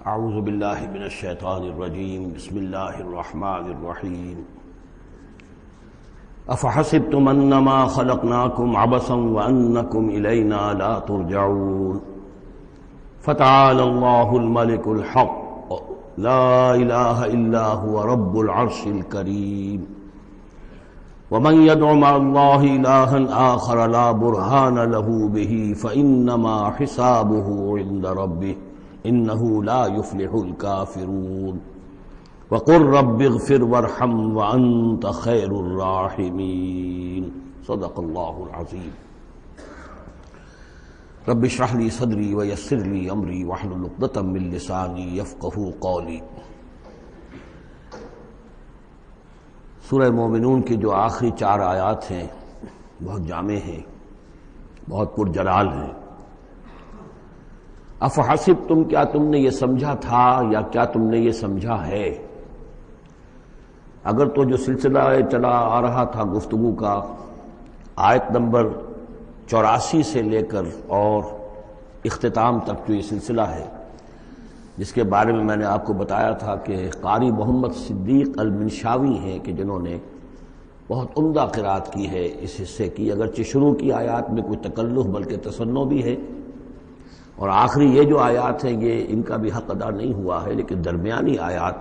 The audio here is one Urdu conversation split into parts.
اعوذ باللہ من الشیطان الرجیم بسم اللہ الرحمن الرحیم افحسبتم انما خلقناکم عبثا وانکم الینا لا ترجعون فتعالى اللہ الملک الحق لا الہ الا هو رب العرش الکریم ومن يدع مع الله إلها آخر لا برهان له به فإنما حسابه عند ربه إنه لا يفلح الكافرون وقل رب اغفر وارحم وأنت خير الراحمين صدق الله العظيم رب اشرح لي صدري ويسر لي أمري واحلل عقدة من لساني يفقهوا قولي۔ سورہ مومنون کی جو آخری 4 آیات ہیں بہت جامع ہیں، بہت پرجلال ہیں۔ افحسبتم، کیا تم نے یہ سمجھا تھا یا کیا تم نے یہ سمجھا ہے؟ اگر تو جو سلسلہ چلا آ رہا تھا گفتگو کا آیت نمبر 84 سے لے کر اور اختتام تک جو یہ سلسلہ ہے، جس کے بارے میں نے آپ کو بتایا تھا کہ قاری محمد صدیق المنشاوی ہیں کہ جنہوں نے بہت عمدہ قرأت کی ہے اس حصے کی، اگرچہ شروع کی آیات میں کوئی تکلف بلکہ تصنع بھی ہے، اور آخری یہ جو آیات ہیں یہ ان کا بھی حق ادا نہیں ہوا ہے، لیکن درمیانی آیات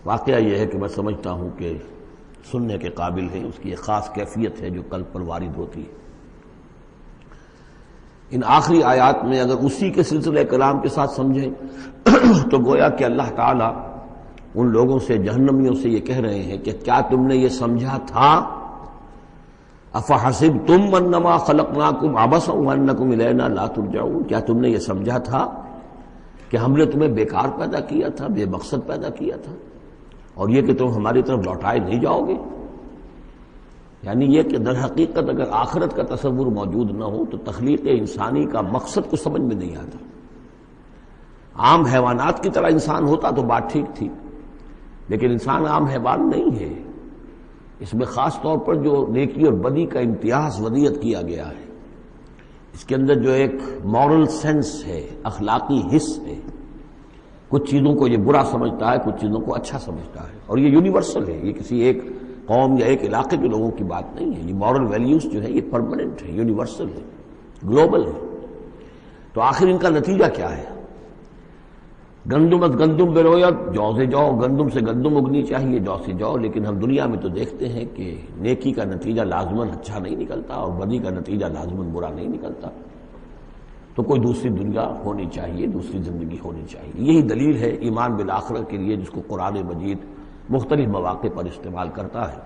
واقعہ یہ ہے کہ میں سمجھتا ہوں کہ سننے کے قابل ہے، اس کی ایک خاص کیفیت ہے جو قلب پر وارد ہوتی ہے۔ ان آخری آیات میں اگر اسی کے سلسلہ کلام کے ساتھ سمجھیں تو گویا کہ اللہ تعالیٰ ان لوگوں سے، جہنمیوں سے یہ کہہ رہے ہیں کہ کیا تم نے یہ سمجھا تھا؟ افحسبتم انما خلقناکم عبثا وانکم الینا لا ترجعون، کیا تم نے یہ سمجھا تھا کہ ہم نے تمہیں بیکار پیدا کیا تھا، بے مقصد پیدا کیا تھا، اور یہ کہ تم ہماری طرف لوٹائے نہیں جاؤ گے؟ یعنی یہ کہ در حقیقت اگر آخرت کا تصور موجود نہ ہو تو تخلیق انسانی کا مقصد کو سمجھ میں نہیں آتا۔ عام حیوانات کی طرح انسان ہوتا تو بات ٹھیک تھی، لیکن انسان عام حیوان نہیں ہے، اس میں خاص طور پر جو نیکی اور بدی کا امتیاز وضعیت کیا گیا ہے، اس کے اندر جو ایک مورل سینس ہے، اخلاقی حس ہے، کچھ چیزوں کو یہ برا سمجھتا ہے، کچھ چیزوں کو اچھا سمجھتا ہے، اور یہ یونیورسل ہے، یہ کسی ایک قوم یا ایک علاقے کے لوگوں کی بات نہیں ہے، یہ مورل ویلیوز جو ہے یہ پرماننٹ ہے، یونیورسل ہے، گلوبل ہے۔ تو آخر ان کا نتیجہ کیا ہے؟ گندم از گندم بروید، جو سے جو، گندم سے گندم اگنی چاہیے، جو سے جو، لیکن ہم دنیا میں تو دیکھتے ہیں کہ نیکی کا نتیجہ لازماً اچھا نہیں نکلتا اور بدی کا نتیجہ لازماً برا نہیں نکلتا۔ تو کوئی دوسری دنیا ہونی چاہیے، دوسری زندگی ہونی چاہیے۔ یہی دلیل ہے ایمان بالآخرت کے لیے، جس کو قرآن مجید مختلف مواقع پر استعمال کرتا ہے۔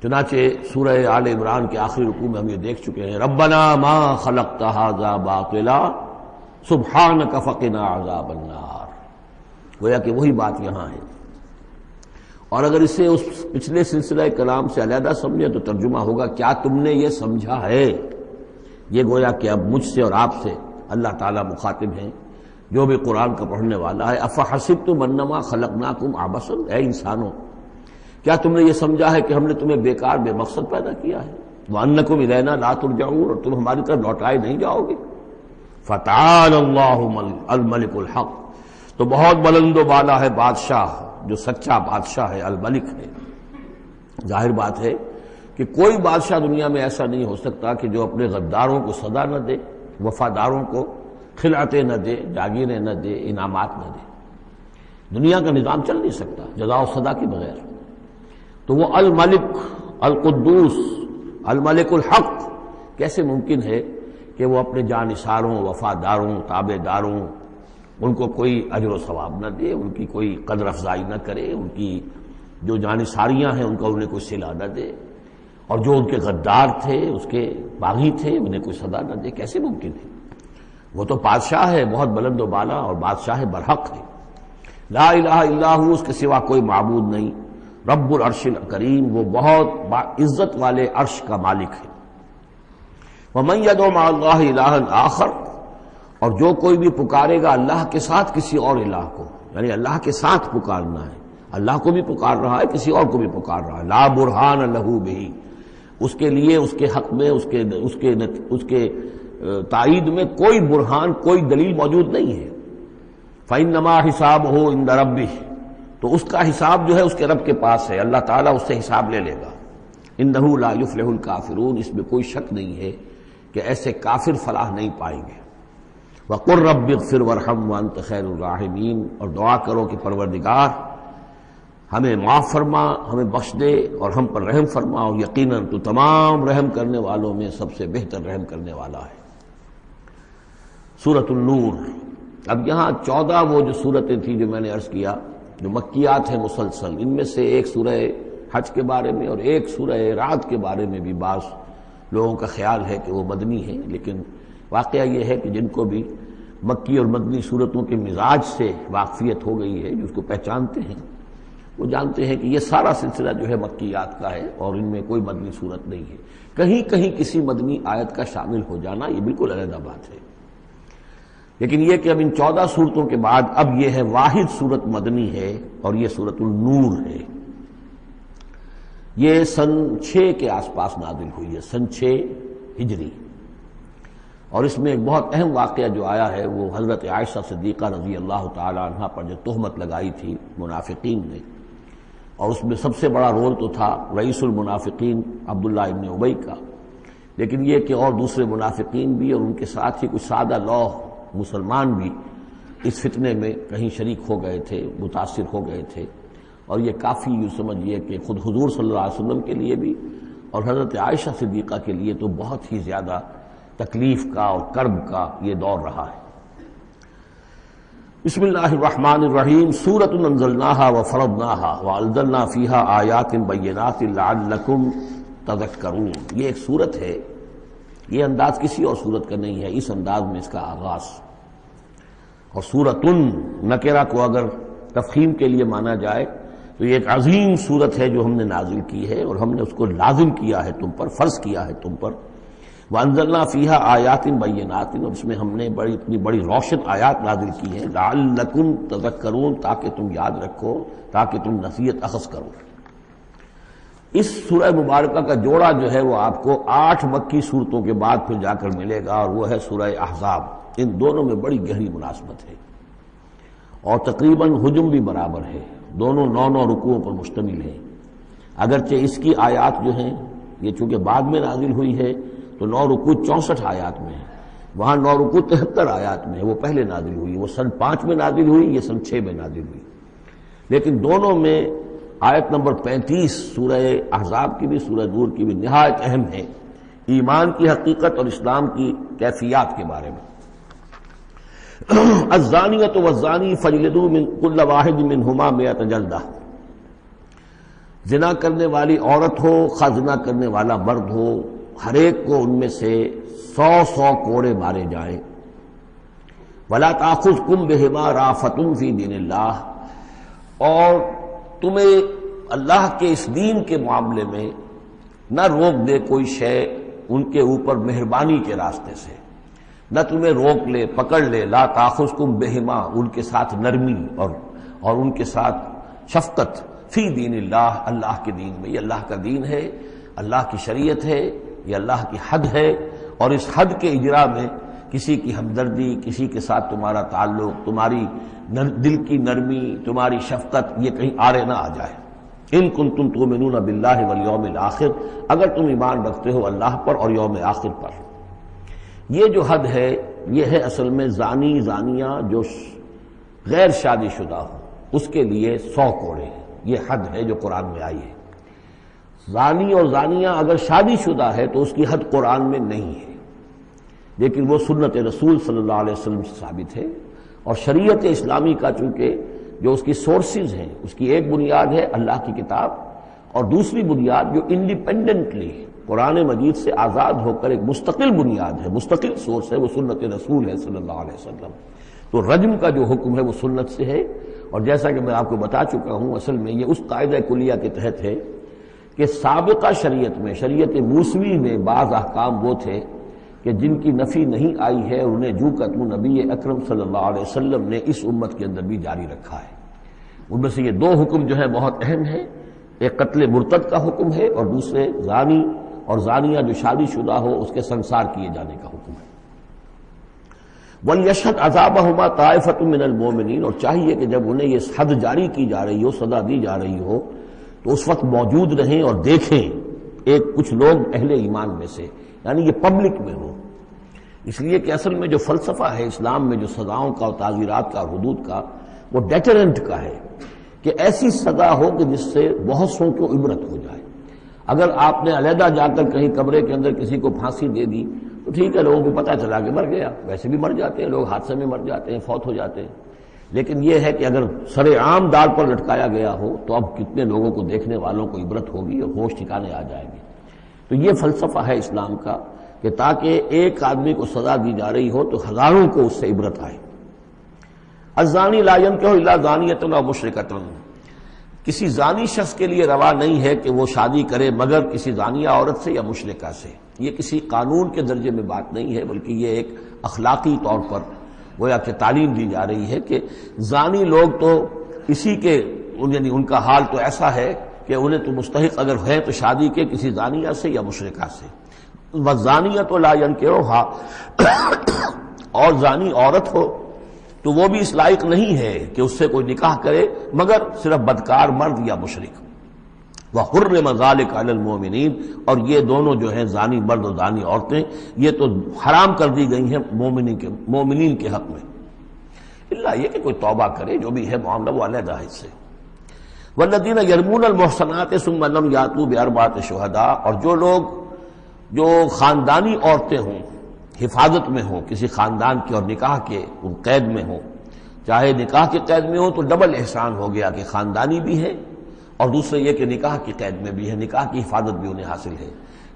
چنانچہ سورہ آل عمران کے آخری رکوع میں ہم یہ دیکھ چکے ہیں، ربنا ما خلقت ھذا باطلا سبحانک فقنا عذاب النار، گویا کہ وہی بات یہاں ہے۔ اور اگر اسے اس پچھلے سلسلہ کلام سے علیحدہ سمجھیں تو ترجمہ ہوگا کیا تم نے یہ سمجھا ہے؟ یہ گویا کہ اب مجھ سے اور آپ سے اللہ تعالیٰ مخاطب ہیں، جو بھی قرآن کا پڑھنے والا ہے۔ افحسبتم انما خلقناکم عبثا، اے انسانوں کیا تم نے یہ سمجھا ہے کہ ہم نے تمہیں بیکار بے مقصد پیدا کیا ہے؟ وانکم الینا لا ترجعون، اور تم ہماری طرف لوٹائے نہیں جاؤ گے۔ فتعالى اللہ الملک الحق، تو بہت بلند و بالا ہے بادشاہ، جو سچا بادشاہ ہے، الملک ہے۔ ظاہر بات ہے کہ کوئی بادشاہ دنیا میں ایسا نہیں ہو سکتا کہ جو اپنے غداروں کو سزا نہ دے، وفاداروں کو خلعتیں نہ دے، جاگیریں نہ دے، انعامات نہ دے۔ دنیا کا نظام چل نہیں سکتا جزا و سزا کے بغیر۔ تو وہ الملک القدوس الملک الحق کیسے ممکن ہے کہ وہ اپنے جانثاروں، وفاداروں، تابع داروں، ان کو کوئی اجر و ثواب نہ دے، ان کی کوئی قدر افزائی نہ کرے، ان کی جو جانثاریاں ہیں ان کا انہیں کوئی صلہ نہ دے، اور جو ان کے غدار تھے، اس کے باغی تھے، انہیں کوئی سزا نہ دے؟ کیسے ممکن ہے؟ وہ تو بادشاہ ہے، بہت بلند و بالا، اور بادشاہ برحق ہے۔ لا الہ الا ہو، اس کے سوا کوئی معبود نہیں۔ رب العرش الکریم، وہ بہت عزت والے عرش کا مالک ہے۔ ومن يدع مع اللہ الہا آخر، اور جو کوئی بھی پکارے گا اللہ کے ساتھ کسی اور الہ کو، یعنی اللہ کے ساتھ پکارنا ہے، اللہ کو بھی پکار رہا ہے، کسی اور کو بھی پکار رہا ہے، لا برہان لہ بہ، اس کے لیے، اس کے حق میں، اس کے تائید میں کوئی برہان، کوئی دلیل موجود نہیں ہے۔ فإنما حسابہ عند ربہ، تو اس کا حساب جو ہے اس کے رب کے پاس ہے، اللہ تعالیٰ اس سے حساب لے لے گا۔ انہ لا یفلح الکافرون، اس میں کوئی شک نہیں ہے کہ ایسے کافر فلاح نہیں پائیں گے۔ وقل رب اغفر وارحم وانت خیر الراحمین، اور دعا کرو کہ پروردگار ہمیں معاف فرما، ہمیں بخش دے اور ہم پر رحم فرما، اور یقیناً تو تمام رحم کرنے والوں میں سب سے بہتر رحم کرنے والا ہے۔ سورۃ النور۔ اب یہاں 14 وہ جو صورتیں تھیں جو میں نے عرض کیا جو مکیات ہیں مسلسل، ان میں سے ایک سورہ حج کے بارے میں اور ایک سورہ رعد کے بارے میں بھی بعض لوگوں کا خیال ہے کہ وہ مدنی ہیں، لیکن واقعہ یہ ہے کہ جن کو بھی مکی اور مدنی صورتوں کے مزاج سے واقفیت ہو گئی ہے، جو اس کو پہچانتے ہیں، وہ جانتے ہیں کہ یہ سارا سلسلہ جو ہے مکیات کا ہے اور ان میں کوئی مدنی صورت نہیں ہے۔ کہیں کہیں کسی مدنی آیت کا شامل ہو جانا یہ بالکل علیحدہ بات ہے، لیکن یہ کہ اب ان 14 صورتوں کے بعد اب یہ ہے واحد صورت مدنی ہے، اور یہ سورۃ النور ہے۔ یہ سن 6 کے آس پاس نازل ہوئی ہے، سن 6 ہجری، اور اس میں ایک بہت اہم واقعہ جو آیا ہے وہ حضرت عائشہ صدیقہ رضی اللہ تعالی عنہا پر جو تہمت لگائی تھی منافقین نے، اور اس میں سب سے بڑا رول تو تھا رئیس المنافقین عبداللہ ابن ابی کا، لیکن یہ کہ اور دوسرے منافقین بھی اور ان کے ساتھ ہی کچھ سادہ لوح مسلمان بھی اس فتنے میں کہیں شریک ہو گئے تھے، متاثر ہو گئے تھے، اور یہ کافی یوں سمجھیے کہ خود حضور صلی اللہ علیہ وسلم کے لیے بھی اور حضرت عائشہ صدیقہ کے لیے تو بہت ہی زیادہ تکلیف کا اور کرب کا یہ دور رہا ہے۔ بسم اللہ الرحمن الرحیم۔ سورۃ انزلناها وفرضناها وانزلنا فیها آیات بینات لعلکم تذکرون۔ یہ ایک سورت ہے، یہ انداز کسی اور سورت کا نہیں ہے، اس انداز میں اس کا آغاز، اور سورۃ نکرہ کو اگر تفخیم کے لیے مانا جائے تو یہ ایک عظیم سورت ہے جو ہم نے نازل کی ہے، اور ہم نے اس کو لازم کیا ہے تم پر، فرض کیا ہے تم پر۔ وانزلنا فیہا آیات بینات، اور اس میں ہم نے اتنی بڑی روشن آیات نازل کی ہیں، لعلکم تذکرون، تاکہ تم یاد رکھو، تاکہ تم نصیحت اخذ کرو۔ اس سورہ مبارکہ کا جوڑا جو ہے وہ آپ کو 8 مکی صورتوں کے بعد پھر جا کر ملے گا، اور وہ ہے سورہ احزاب۔ ان دونوں میں بڑی گہری مناسبت ہے، اور تقریباً حجم بھی برابر ہے، دونوں 9 رکوعوں پر مشتمل ہیں، اگرچہ اس کی آیات جو ہیں یہ چونکہ بعد میں نازل ہوئی ہے تو 9 رکوع 64 آیات میں ہے، وہاں 9 رکوع 73 آیات میں ہے، وہ پہلے نازل ہوئی، وہ سن 5 میں نازل ہوئی، یہ سن 6 میں نازل ہوئی، لیکن دونوں میں آیت نمبر 35 سورہ احزاب کی بھی سورہ نور کی بھی نہایت اہم ہے، ایمان کی حقیقت اور اسلام کی کیفیات کے بارے میں۔ الزانیۃ والزانی فاجلدوا من کل واحد منہما 100 جلدہ، زنا کرنے والی عورت ہو، خواہ زنا کرنے والا مرد ہو، ہر ایک کو ان میں سے 100 کوڑے مارے جائیں۔ ولا تأخذکم بہما رأفۃ فی دین اللہ، اور تمہیں اللہ کے اس دین کے معاملے میں نہ روک دے کوئی شے ان کے اوپر مہربانی کے راستے سے، نہ تمہیں روک لے، پکڑ لے، لا تأخذکم بہما، ان کے ساتھ نرمی اور ان کے ساتھ شفقت، فی دین اللہ، اللہ کے دین میں، یہ اللہ کا دین ہے، اللہ کی شریعت ہے، یہ اللہ کی حد ہے، اور اس حد کے اجرا میں کسی کی ہمدردی، کسی کے ساتھ تمہارا تعلق، تمہاری دل کی نرمی، تمہاری شفقت یہ کہیں آڑے نہ آ جائے۔ ان کنتم تؤمنون باللہ والیوم الآخر، اگر تم ایمان رکھتے ہو اللہ پر اور یوم آخر پر۔ یہ جو حد ہے یہ ہے اصل میں زانی زانیہ جو غیر شادی شدہ ہو اس کے لیے 100 کوڑے ہیں، یہ حد ہے جو قرآن میں آئی ہے۔ زانی اور زانیہ اگر شادی شدہ ہے تو اس کی حد قرآن میں نہیں ہے، لیکن وہ سنت رسول صلی اللہ علیہ وسلم سے ثابت ہے، اور شریعت اسلامی کا چونکہ جو اس کی سورسز ہیں، اس کی ایک بنیاد ہے اللہ کی کتاب، اور دوسری بنیاد جو انڈیپینڈنٹلی قرآن مجید سے آزاد ہو کر ایک مستقل بنیاد ہے، مستقل سورس ہے، وہ سنت رسول ہے صلی اللہ علیہ وسلم۔ تو رجم کا جو حکم ہے وہ سنت سے ہے، اور جیسا کہ میں آپ کو بتا چکا ہوں اصل میں یہ اس قاعدہ کلیہ کے تحت ہے کہ سابقہ شریعت میں، شریعت موسوی میں بعض احکام وہ تھے کہ جن کی نفی نہیں آئی ہے، اور انہیں جو کہ نبی اکرم صلی اللہ علیہ وسلم نے اس امت کے اندر بھی جاری رکھا ہے۔ ان میں سے یہ 2 حکم جو ہے بہت اہم ہے، ایک قتل مرتد کا حکم ہے، اور دوسرے زانی اور زانیہ جو شادی شدہ ہو اس کے سنسار کیے جانے کا حکم ہے۔ وَلْيَشْهَدْ عَذَابَهُمَا طَائِفَةٌ مِّنَ الْمُؤْمِنِينَ، اور چاہیے کہ جب انہیں یہ حد جاری کی جا رہی ہو، سزا دی جا رہی ہو، تو اس وقت موجود رہیں اور دیکھیں کچھ لوگ اہل ایمان میں سے، یعنی یہ پبلک میں ہو۔ اس لیے کہ اصل میں جو فلسفہ ہے اسلام میں جو سزاؤں کا اور تعزیرات کا اور حدود کا، وہ ڈیٹرنٹ کا ہے کہ ایسی سزا ہو کہ جس سے بہت سو کو عبرت ہو جائے۔ اگر آپ نے علیحدہ جا کر کہیں کمرے کے اندر کسی کو پھانسی دے دی تو ٹھیک ہے، لوگوں کو پتہ چلا کہ مر گیا، ویسے بھی مر جاتے ہیں لوگ، حادثے میں مر جاتے ہیں، فوت ہو جاتے ہیں، لیکن یہ ہے کہ اگر سر عام دار پر لٹکایا گیا ہو تو اب کتنے لوگوں کو، دیکھنے والوں کو عبرت ہوگی اور ہوش ٹھکانے آ جائیں گے۔ تو یہ فلسفہ ہے اسلام کا کہ تاکہ ایک آدمی کو سزا دی جا رہی ہو تو ہزاروں کو اس سے عبرت آئے۔ الزانی لا ينکح الا زانیۃ او مشرکۃ، کسی زانی شخص کے لیے روا نہیں ہے کہ وہ شادی کرے مگر کسی زانیہ عورت سے یا مشرکہ سے۔ یہ کسی قانون کے درجے میں بات نہیں ہے، بلکہ یہ ایک اخلاقی طور پر گویا کہ تعلیم دی جا رہی ہے کہ زانی لوگ تو اسی کے، یعنی ان کا حال تو ایسا ہے کہ انہیں تو مستحق اگر ہے تو شادی کے کسی زانیہ سے یا مشرکہ سے۔ وَالزَّانِيَةُ لَا يَنكِحُهَا، اور زانی عورت ہو تو وہ بھی اس لائق نہیں ہے کہ اس سے کوئی نکاح کرے مگر صرف بدکار مرد یا مشرک۔ وَحُرِّمَ ذَلِكَ عَلَى الْمُؤْمِنِينَ، اور یہ دونوں جو ہیں زانی مرد اور زانی عورتیں یہ تو حرام کر دی گئی ہیں مومنین کے حق میں، اللہ یہ کہ کوئی توبہ کرے، جو بھی ہے معاملہ وہ علیحدہ ہے اس سے۔ وَالَّذِينَ يَرْمُونَ الْمُحْصَنَاتِ ثُمَّ لَمْ يَأْتُوا بِأَرْبَعَةِ شُهَدَاءَ، اور جو لوگ جو خاندانی عورتیں ہوں، حفاظت میں ہوں کسی خاندان کی اور نکاح کے قید میں ہوں، چاہے نکاح کے قید میں ہو تو ڈبل احسان ہو گیا کہ خاندانی بھی ہے اور دوسرے یہ کہ نکاح کی قید میں بھی ہے، نکاح کی حفاظت بھی انہیں حاصل ہے۔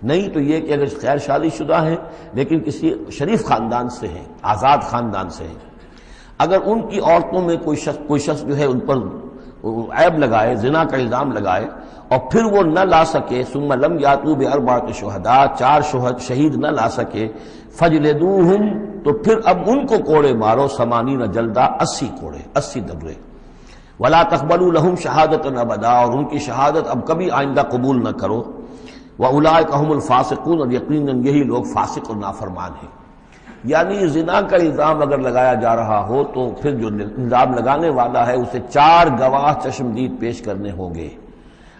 نہیں تو یہ کہ اگر غیر شادی شدہ ہیں لیکن کسی شریف خاندان سے ہیں، آزاد خاندان سے ہیں، اگر ان کی عورتوں میں کوئی شخص جو ہے ان پر عیب لگائے، زنا کا الزام لگائے اور پھر وہ نہ لا سکے، ثم لم یاتوا باربعۃ شہداء، 4 شہید نہ لا سکے، فجلدوہم، تو پھر اب ان کو کوڑے مارو، 80 جلدہ، 80 کوڑے، 80 دبرے، ولا تقبلوا لهم شہادۃ ابدا، اور ان کی شہادت اب کبھی آئندہ قبول نہ کرو، واولئک هم الفاسقون، اور یقیناً یہی لوگ فاسق اور نافرمان ہیں۔ یعنی زنا کا الزام اگر لگایا جا رہا ہو تو پھر جو الزام لگانے والا ہے اسے 4 گواہ چشمدید پیش کرنے ہوں گے۔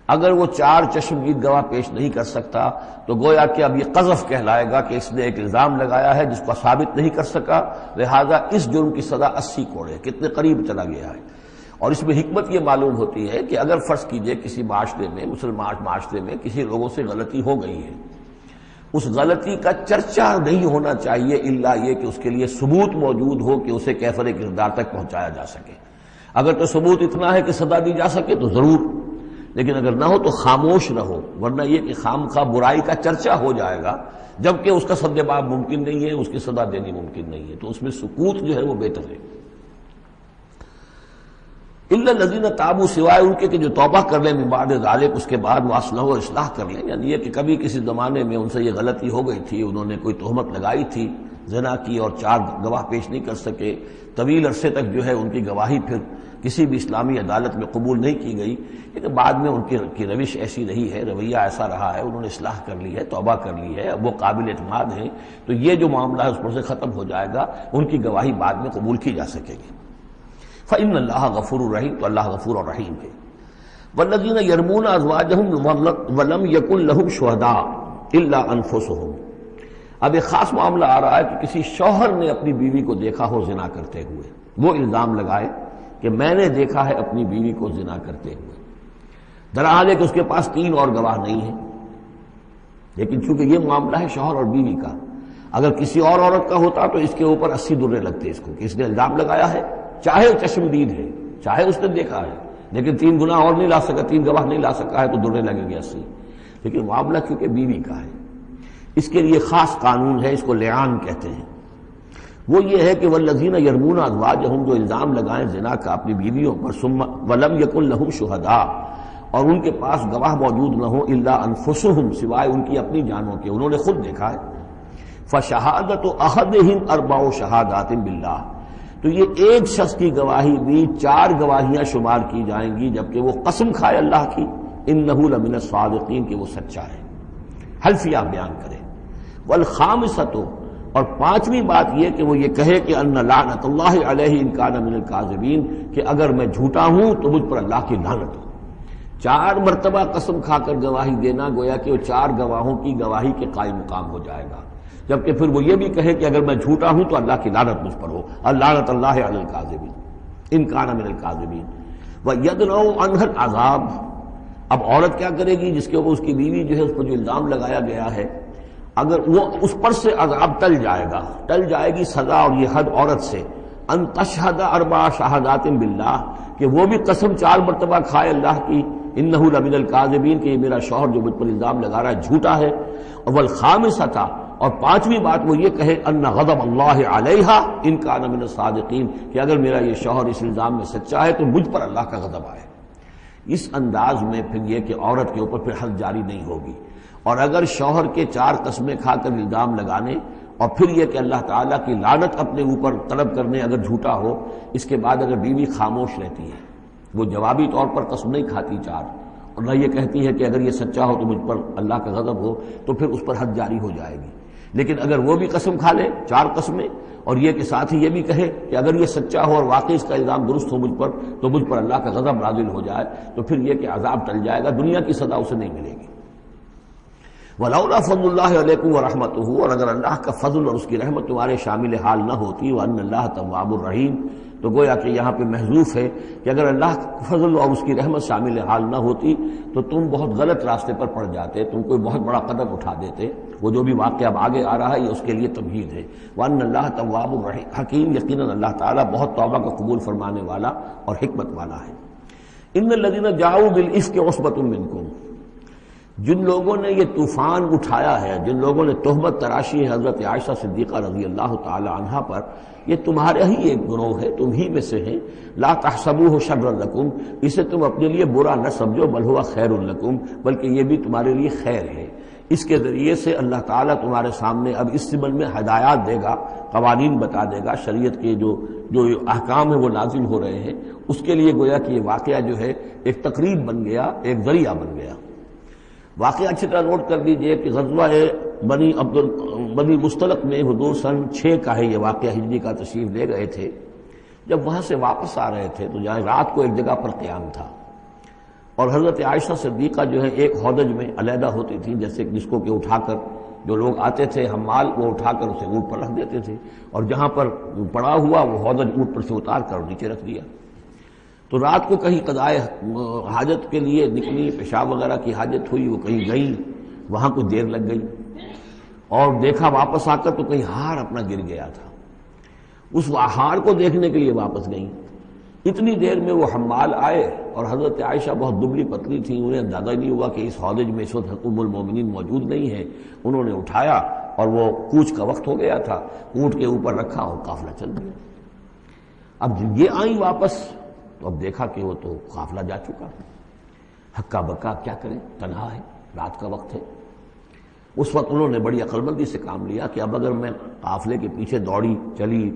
اگر وہ 4 چشمدید گواہ پیش نہیں کر سکتا تو گویا کہ اب یہ قذف کہلائے گا کہ اس نے ایک الزام لگایا ہے جس کو ثابت نہیں کر سکا، لہذا اس جرم کی سزا 80 کوڑے، کتنے قریب چلا گیا ہے۔ اور اس میں حکمت یہ معلوم ہوتی ہے کہ اگر فرض کیجئے کسی معاشرے میں، مسلمان معاشرے میں کسی لوگوں سے غلطی ہو گئی ہے، اس غلطی کا چرچا نہیں ہونا چاہیے الا یہ کہ اس کے لیے ثبوت موجود ہو کہ اسے کیفر کردار تک پہنچایا جا سکے۔ اگر تو ثبوت اتنا ہے کہ سزا دی جا سکے تو ضرور، لیکن اگر نہ ہو تو خاموش رہو، ورنہ یہ کہ خامخواہ برائی کا چرچا ہو جائے گا جبکہ اس کا سد باب ممکن نہیں ہے، اس کی سزا دینی ممکن نہیں ہے، تو اس میں سکوت جو ہے وہ بہتر ہے۔ الا الذین تابوا، سوائے ان کے کہ جو توبہ کر لیں من بعد ذلک، اس کے بعد واصلحوا، اور اصلاح کر لیں، یعنی یہ کہ کبھی کسی زمانے میں ان سے یہ غلطی ہو گئی تھی، انہوں نے کوئی تہمت لگائی تھی زنا کی اور 4 گواہ پیش نہیں کر سکے، طویل عرصے تک جو ہے ان کی گواہی پھر کسی بھی اسلامی عدالت میں قبول نہیں کی گئی، لیکن بعد میں ان کی روش ایسی رہی ہے، رویہ ایسا رہا ہے، انہوں نے اصلاح کر لی ہے، توبہ کر لی ہے، اب وہ قابل اعتماد ہیں، تو یہ جو معاملہ ہے اس پر سے ختم ہو جائے گا، ان کی گواہی بعد میں قبول کی جا سکے گی۔ فإن اللہ غفور الرحیم، تو اللہ غفور اور رحیم ہے۔ والذین یرمون ازواجہم ولم یکن لہم شہداء الا انفسہم، اب ایک خاص معاملہ آ رہا ہے کہ کسی شوہر نے اپنی بیوی کو دیکھا ہو زنا کرتے ہوئے، وہ الزام لگائے کہ میں نے دیکھا ہے اپنی بیوی کو زنا کرتے ہوئے، درحال ہے کہ اس کے پاس 3 اور گواہ نہیں ہیں، لیکن چونکہ یہ معاملہ ہے شوہر اور بیوی کا، اگر کسی اور عورت کا ہوتا تو اس کے اوپر 80 درے لگتے اس کو کہ اس نے الزام لگایا ہے، چاہے چشمدید ہے، چاہے اس نے دیکھا ہے، لیکن 3 گناہ اور نہیں لا سکا، 3 گواہ نہیں لا سکا ہے تو درے لگیں گے 80۔ لیکن معاملہ کیونکہ بیوی کا ہے، اس کے لیے خاص قانون ہے، اس کو لعان کہتے ہیں۔ وہ یہ ہے کہ والذین یرمون ازواجہم، جو الزام لگائیں زنا کا اپنی بیویوں پر، ثم ولم یکن لہم شہداء، اور ان کے پاس گواہ موجود نہ ہو، الا انفسہم، سوائے ان کی اپنی جانوں کے، انہوں نے خود دیکھا ہے، فشہادۃ احدہم 4 شہادات باللہ، تو یہ ایک شخص کی گواہی بھی 4 گواہیاں شمار کی جائیں گی جبکہ وہ قسم کھائے اللہ کی، انہ لمن الصادقین، کہ وہ سچا ہے، حلفیہ بیان کرے۔ والخامسۃ، اور پانچویں بات یہ کہ وہ یہ کہے کہ ان لعنت اللہ علیہ ان کان من الکاذبین، کہ اگر میں جھوٹا ہوں تو مجھ پر اللہ کی لعنت ہو۔ 4 مرتبہ قسم کھا کر گواہی دینا، گویا کہ وہ 4 گواہوں کی گواہی کے قائم مقام ہو جائے گا، جبکہ پھر وہ یہ بھی کہے کہ اگر میں جھوٹا ہوں تو اللہ کی لعنت مجھ پر ہو، لعنت اللہ علی الکاذبین ان کان من الکاذبین وَيَدْنَوْ عَنْهَا الْعَذَابَ۔ اب عورت کیا کرے گی جس کے اوپر اس کی بیوی جو ہے اس پر جو الزام لگایا گیا ہے، اگر وہ اس پر سے عذاب ٹل جائے گا، ٹل جائے گی سزا اور یہ حد عورت سے، ان تشہد 4 شہادات باللہ، کہ وہ بھی قسم 4 مرتبہ کھائے اللہ کی، انہ لمن الکاذبین، کہ یہ میرا شوہر جو مجھ پر الزام لگا رہا ہے جھوٹا ہے، والخامسۃ، اور 5ویں بات وہ یہ کہے ان غضب اللہ علیہا ان کان من الصادقین، کہ اگر میرا یہ شوہر اس الزام میں سچا ہے تو مجھ پر اللہ کا غضب آئے۔ اس انداز میں پھر یہ کہ عورت کے اوپر پھر حد جاری نہیں ہوگی، اور اگر شوہر کے 4 قسمیں کھا کر الزام لگانے اور پھر یہ کہ اللہ تعالیٰ کی لعنت اپنے اوپر طلب کرنے اگر جھوٹا ہو، اس کے بعد اگر بیوی خاموش رہتی ہے، وہ جوابی طور پر قسم نہیں کھاتی 4، اور نہ یہ کہتی ہے کہ اگر یہ سچا ہو تو مجھ پر اللہ کا غضب ہو، تو پھر اس پر حد جاری ہو جائے گی۔ لیکن اگر وہ بھی قسم کھا لے 4 قسمیں، اور یہ کہ ساتھ ہی یہ بھی کہے کہ اگر یہ سچا ہو اور واقعی اس کا الزام درست ہو مجھ پر، تو مجھ پر اللہ کا غضب نازل ہو جائے، تو پھر یہ کہ عذاب ٹل جائے گا، دنیا کی سزا اسے نہیں ملے گی۔ وَلَوْلَا فَضْلُ اللَّهِ عَلَيْكُمْ وَرَحْمَتُهُ، اور اگر اللہ کا فضل اور اس کی رحمت تمہارے شامل حال نہ ہوتی، وَأَنَّ اللَّهَ تَوَّابٌ رَحِيمٌ، تو گویا کہ یہاں پہ محذوف ہے کہ اگر اللہ کا فضل اور اس کی رحمت شامل حال نہ ہوتی تو تم بہت غلط راستے پر پڑ جاتے، تم کوئی بہت بڑا قدم اٹھا دیتے۔ وہ جو بھی واقعہ اب آگے آ رہا ہے یہ اس کے لیے تمہید ہے۔ وَأَنَّ اللَّهَ تَوَّابٌ حَكِيمٌ، یقیناً اللہ تعالیٰ بہت توبہ کا قبول فرمانے والا اور حکمت والا ہے۔ إِنَّ الَّذِينَ جَاءُوا بِالْإِفْكِ عُصْبَةٌ مِّنكُمْ، جن لوگوں نے یہ طوفان اٹھایا ہے، جن لوگوں نے تہمت تراشی ہے حضرت عائشہ صدیقہ رضی اللہ تعالی عنہا پر، یہ تمہارے ہی ایک گروہ ہے، تم ہی میں سے ہیں۔ لا تحسبوہ شرا لکم، اسے تم اپنے لیے برا نہ سمجھو، بل ہوا خیر لکم، بلکہ یہ بھی تمہارے لیے خیر ہے۔ اس کے ذریعے سے اللہ تعالیٰ تمہارے سامنے اب اس سبل میں ہدایات دے گا، قوانین بتا دے گا، شریعت کے جو احکام ہیں وہ نازل ہو رہے ہیں، اس کے لیے گویا کہ یہ واقعہ جو ہے ایک تقریب بن گیا، ایک ذریعہ بن گیا۔ واقعہ اچھی طرح نوٹ کر لیجئے کہ غزوہ بنی مستلق میں حضور سن 6 کا ہے یہ واقعہ، ہجری کا تشریف لے گئے تھے۔ جب وہاں سے واپس آ رہے تھے تو جہاں رات کو ایک جگہ پر قیام تھا، اور حضرت عائشہ صدیقہ جو ہے ایک ہودج میں علیحدہ ہوتی تھیں، جیسے جس کو کہ اٹھا کر جو لوگ آتے تھے حمال وہ اٹھا کر اسے اونٹ پر رکھ دیتے تھے، اور جہاں پر پڑا ہوا وہ ہودج اونٹ پر سے اتار کر نیچے رکھ دیا۔ تو رات کو کہیں قضائے حاجت کے لیے نکلی، پیشاب وغیرہ کی حاجت ہوئی، وہ کہیں گئیں، وہاں کچھ دیر لگ گئی، اور دیکھا واپس آ کر تو کہیں ہار اپنا گر گیا تھا، اس ہار کو دیکھنے کے لیے واپس گئیں۔ اتنی دیر میں وہ حمال آئے، اور حضرت عائشہ بہت دبلی پتلی تھیں، انہیں اندازہ نہیں ہوا کہ اس ہودج میں اس وقت ام المومنین موجود نہیں ہے۔ انہوں نے اٹھایا اور وہ کوچ کا وقت ہو گیا تھا، اونٹ کے اوپر رکھا اور قافلہ چل گیا۔ اب یہ آئیں واپس تو اب دیکھا کہ وہ تو قافلہ جا چکا، ہکا بکا کیا کریں، تنہا ہے، رات کا وقت ہے۔ اس وقت انہوں نے بڑی عقل مندی سے کام لیا کہ اب اگر میں قافلے کے پیچھے دوڑی چلی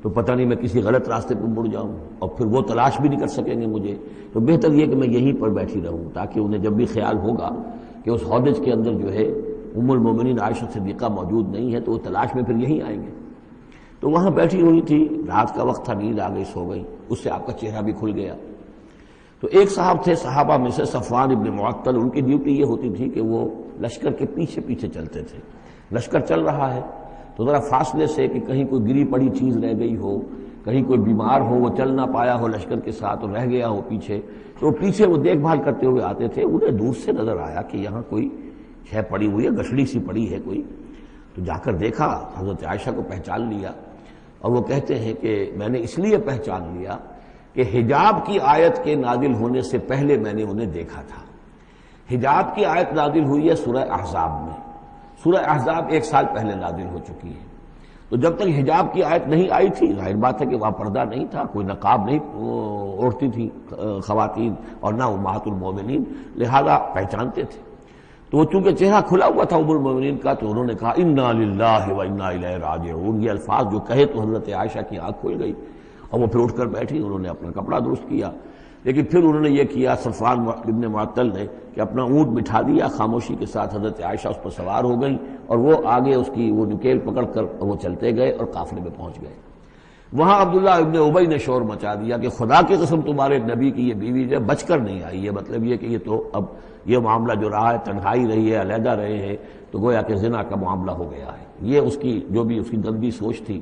تو پتہ نہیں میں کسی غلط راستے پر مڑ جاؤں، اور پھر وہ تلاش بھی نہیں کر سکیں گے مجھے، تو بہتر یہ کہ میں یہیں پر بیٹھی رہوں، تاکہ انہیں جب بھی خیال ہوگا کہ اس ہودج کے اندر جو ہے ام المومنین عائشہ صدیقہ موجود نہیں ہے تو وہ تلاش میں پھر یہیں آئیں گے۔ تو وہاں بیٹھی ہوئی تھی، رات کا وقت تھا، نیند آ گئی، سو گئی، اس سے آپ کا چہرہ بھی کھل گیا۔ تو ایک صاحب تھے صحابہ میں سے صفوان ابن معطل، ان کی ڈیوٹی یہ ہوتی تھی کہ وہ لشکر کے پیچھے پیچھے چلتے تھے۔ لشکر چل رہا ہے تو ذرا فاصلے سے کہ کہیں کوئی گری پڑی چیز رہ گئی ہو، کہیں کوئی بیمار ہو، وہ چل نہ پایا ہو لشکر کے ساتھ اور رہ گیا ہو پیچھے، تو پیچھے وہ دیکھ بھال کرتے ہوئے آتے تھے۔ انہیں دور سے نظر آیا کہ یہاں کوئی شے پڑی ہوئی ہے، گٹھڑی سی پڑی ہے کوئی، تو جا کر دیکھا، حضرت عائشہ کو پہچان لیا، اور وہ کہتے ہیں کہ میں نے اس لیے پہچان لیا کہ حجاب کی آیت کے نازل ہونے سے پہلے میں نے انہیں دیکھا تھا۔ حجاب کی آیت نازل ہوئی ہے سورہ احزاب میں، سورہ احزاب 1 سال پہلے نازل ہو چکی ہے، تو جب تک حجاب کی آیت نہیں آئی تھی ظاہر بات ہے کہ وہاں پردہ نہیں تھا، کوئی نقاب نہیں اوڑھتی تھی خواتین، اور نہ امہات المومنین، لہذا پہچانتے تھے۔ تو وہ چونکہ چہرہ کھلا ہوا تھا ام المومنین کا، تو انہوں نے کہا انا للہ و انا الیہ راجعون، یہ الفاظ جو کہے تو حضرت عائشہ کی آنکھ کھل گئی، اور وہ پھر اٹھ کر بیٹھی، انہوں نے اپنا کپڑا درست کیا۔ لیکن پھر انہوں نے یہ کیا صفوان ابن معطل نے کہ اپنا اونٹ بٹھا دیا خاموشی کے ساتھ، حضرت عائشہ اس پر سوار ہو گئیں اور وہ آگے اس کی وہ نکیل پکڑ کر وہ چلتے گئے اور قافلے میں پہنچ گئے۔ وہاں عبداللہ ابن ابی نے شور مچا دیا کہ خدا کی قسم تمہارے نبی کی یہ بیوی جو بچ کر نہیں آئی ہے، مطلب یہ کہ یہ تو اب یہ معاملہ جو رہا ہے تنہائی رہی ہے، علیحدہ رہے ہیں تو گویا کہ زنا کا معاملہ ہو گیا ہے۔ یہ اس کی جو بھی اس کی گندی سوچ تھی،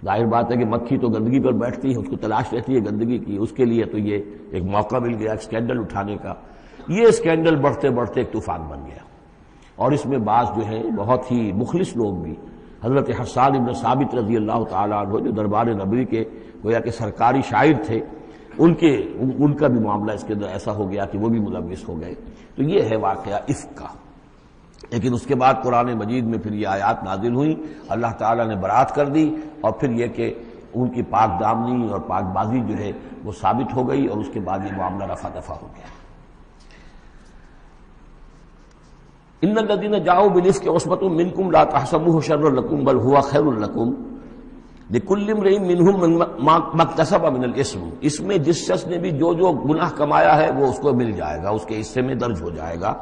ظاہر بات ہے کہ مکھی تو گندگی پر بیٹھتی ہے، اس کو تلاش رہتی ہے گندگی کی، اس کے لیے تو یہ ایک موقع مل گیا اسکینڈل اٹھانے کا۔ یہ اسکینڈل بڑھتے بڑھتے ایک طوفان بن گیا، اور اس میں بعض جو ہیں بہت ہی مخلص لوگ بھی، حضرت حسان ابن ثابت رضی اللہ تعالیٰ عنہ جو دربار نبوی کے گویا کہ سرکاری شاعر تھے، ان کا بھی معاملہ اس کے اندر ایسا ہو گیا کہ وہ بھی ملوث ہو گئے۔ تو یہ ہے واقعہ افک کا۔ لیکن اس کے بعد قرآن مجید میں پھر یہ آیات نازل ہوئیں، اللہ تعالیٰ نے برات کر دی، اور پھر یہ کہ ان کی پاک دامنی اور پاک بازی جو ہے وہ ثابت ہو گئی، اور اس کے بعد یہ معاملہ رفع دفع ہو گیا۔ ان الذين جاءوا بالافك عصبة منكم لا تحسبوه شرا لكم بل هو خير لكم لكل امرئ منهم ما اكتسب من الاثم۔ اس میں جس شخص نے بھی جو گناہ کمایا ہے وہ اس کو مل جائے گا، اس کے حصے میں درج ہو جائے گا۔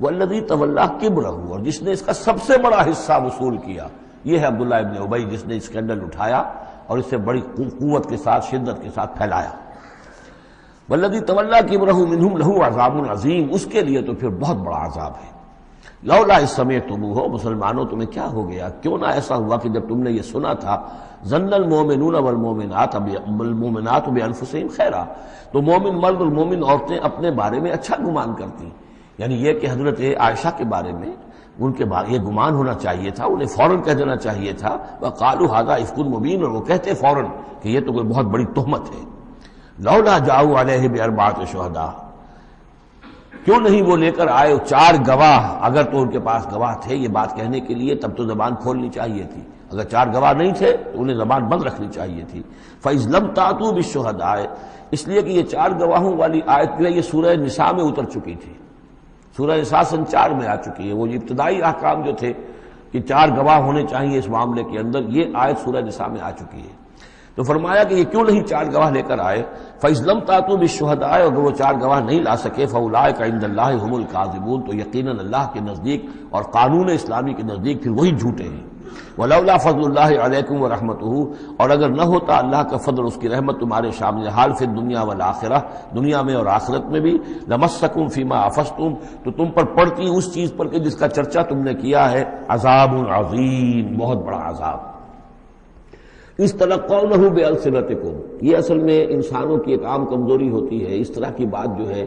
والذی تولى كبره، اور جس نے اس کا سب سے بڑا حصہ وصول کیا، یہ ہے عبداللہ ابن ابی جس نے اسکینڈل اٹھایا اور اسے بڑی قوت کے ساتھ شدت کے ساتھ پھیلایا۔ والذی تولى كبره منهم له عذاب عظیم، اس کے لیے تو پھر بہت بڑا عذاب ہے۔ لولا اذ سمعتموہ، مسلمانوں تمہیں کیا ہو گیا، کیوں نہ ایسا ہوا کہ جب تم نے یہ سنا تھا، ظن المؤمنون والمؤمنات بانفسہم خیرا، تو مومن مرد اور مومن عورتیں اپنے بارے میں اچھا گمان کرتی، یعنی یہ کہ حضرت عائشہ کے بارے میں ان کے بارے یہ گمان ہونا چاہیے تھا، انہیں فوراً کہہ دینا چاہیے تھا، وقالوا ھذا افک مبین، اور وہ کہتے فوراً کہ یہ تو کوئی بہت بڑی تہمت ہے۔ لولا جاؤوا علیہ باربعۃ شہداء، کیوں نہیں وہ لے کر آئے 4 گواہ، اگر تو ان کے پاس گواہ تھے یہ بات کہنے کے لیے تب تو زبان کھولنی چاہیے تھی، اگر 4 گواہ نہیں تھے تو انہیں زبان بند رکھنی چاہیے تھی۔ فَإِذْ لَمْ تَأْتُوا بِالشُّهَدَاءِ، اس لیے کہ یہ 4 گواہوں والی آیت جو ہے یہ سورہ نساء میں اتر چکی تھی، سورہ نساء سن 4 میں آ چکی ہے، وہ ابتدائی احکام جو تھے کہ 4 گواہ ہونے چاہیے اس معاملے کے اندر، یہ آیت سورہ نساء میں آ چکی ہے۔ تو فرمایا کہ یہ کیوں نہیں 4 گواہ لے کر آئے، فَإِذْ لَمْ تَأْتُوا بِالشُّهَدَاءِ، اگر وہ 4 گواہ نہیں لا سکے، فَأُولَٰئِكَ عِندَ اللَّهِ هُمُ الْكَاذِبُونَ، تو یقیناً اللہ کے نزدیک اور قانون اسلامی کے نزدیک پھر وہی جھوٹے ہیں۔ وَلَوْلَا فَضْلُ اللَّهِ عَلَيْكُمْ وَرَحْمَتُهُ، اور اگر نہ ہوتا اللہ کا فضل اس کی رحمت تمہارے شامل حال فی الدنیا والآخرہ، دنیا میں اور آخرت میں بھی، لَمَسَّكُمْ فِيمَا أَفَضْتُمْ، تو تم پر پڑتی اس چیز پر کہ جس کا چرچا تم نے کیا ہے، عذاب عظیم، بہت بڑا عذاب۔ استلقونه بألسنتكم، یہ اصل میں انسانوں کی ایک عام کمزوری ہوتی ہے، اس طرح کی بات جو ہے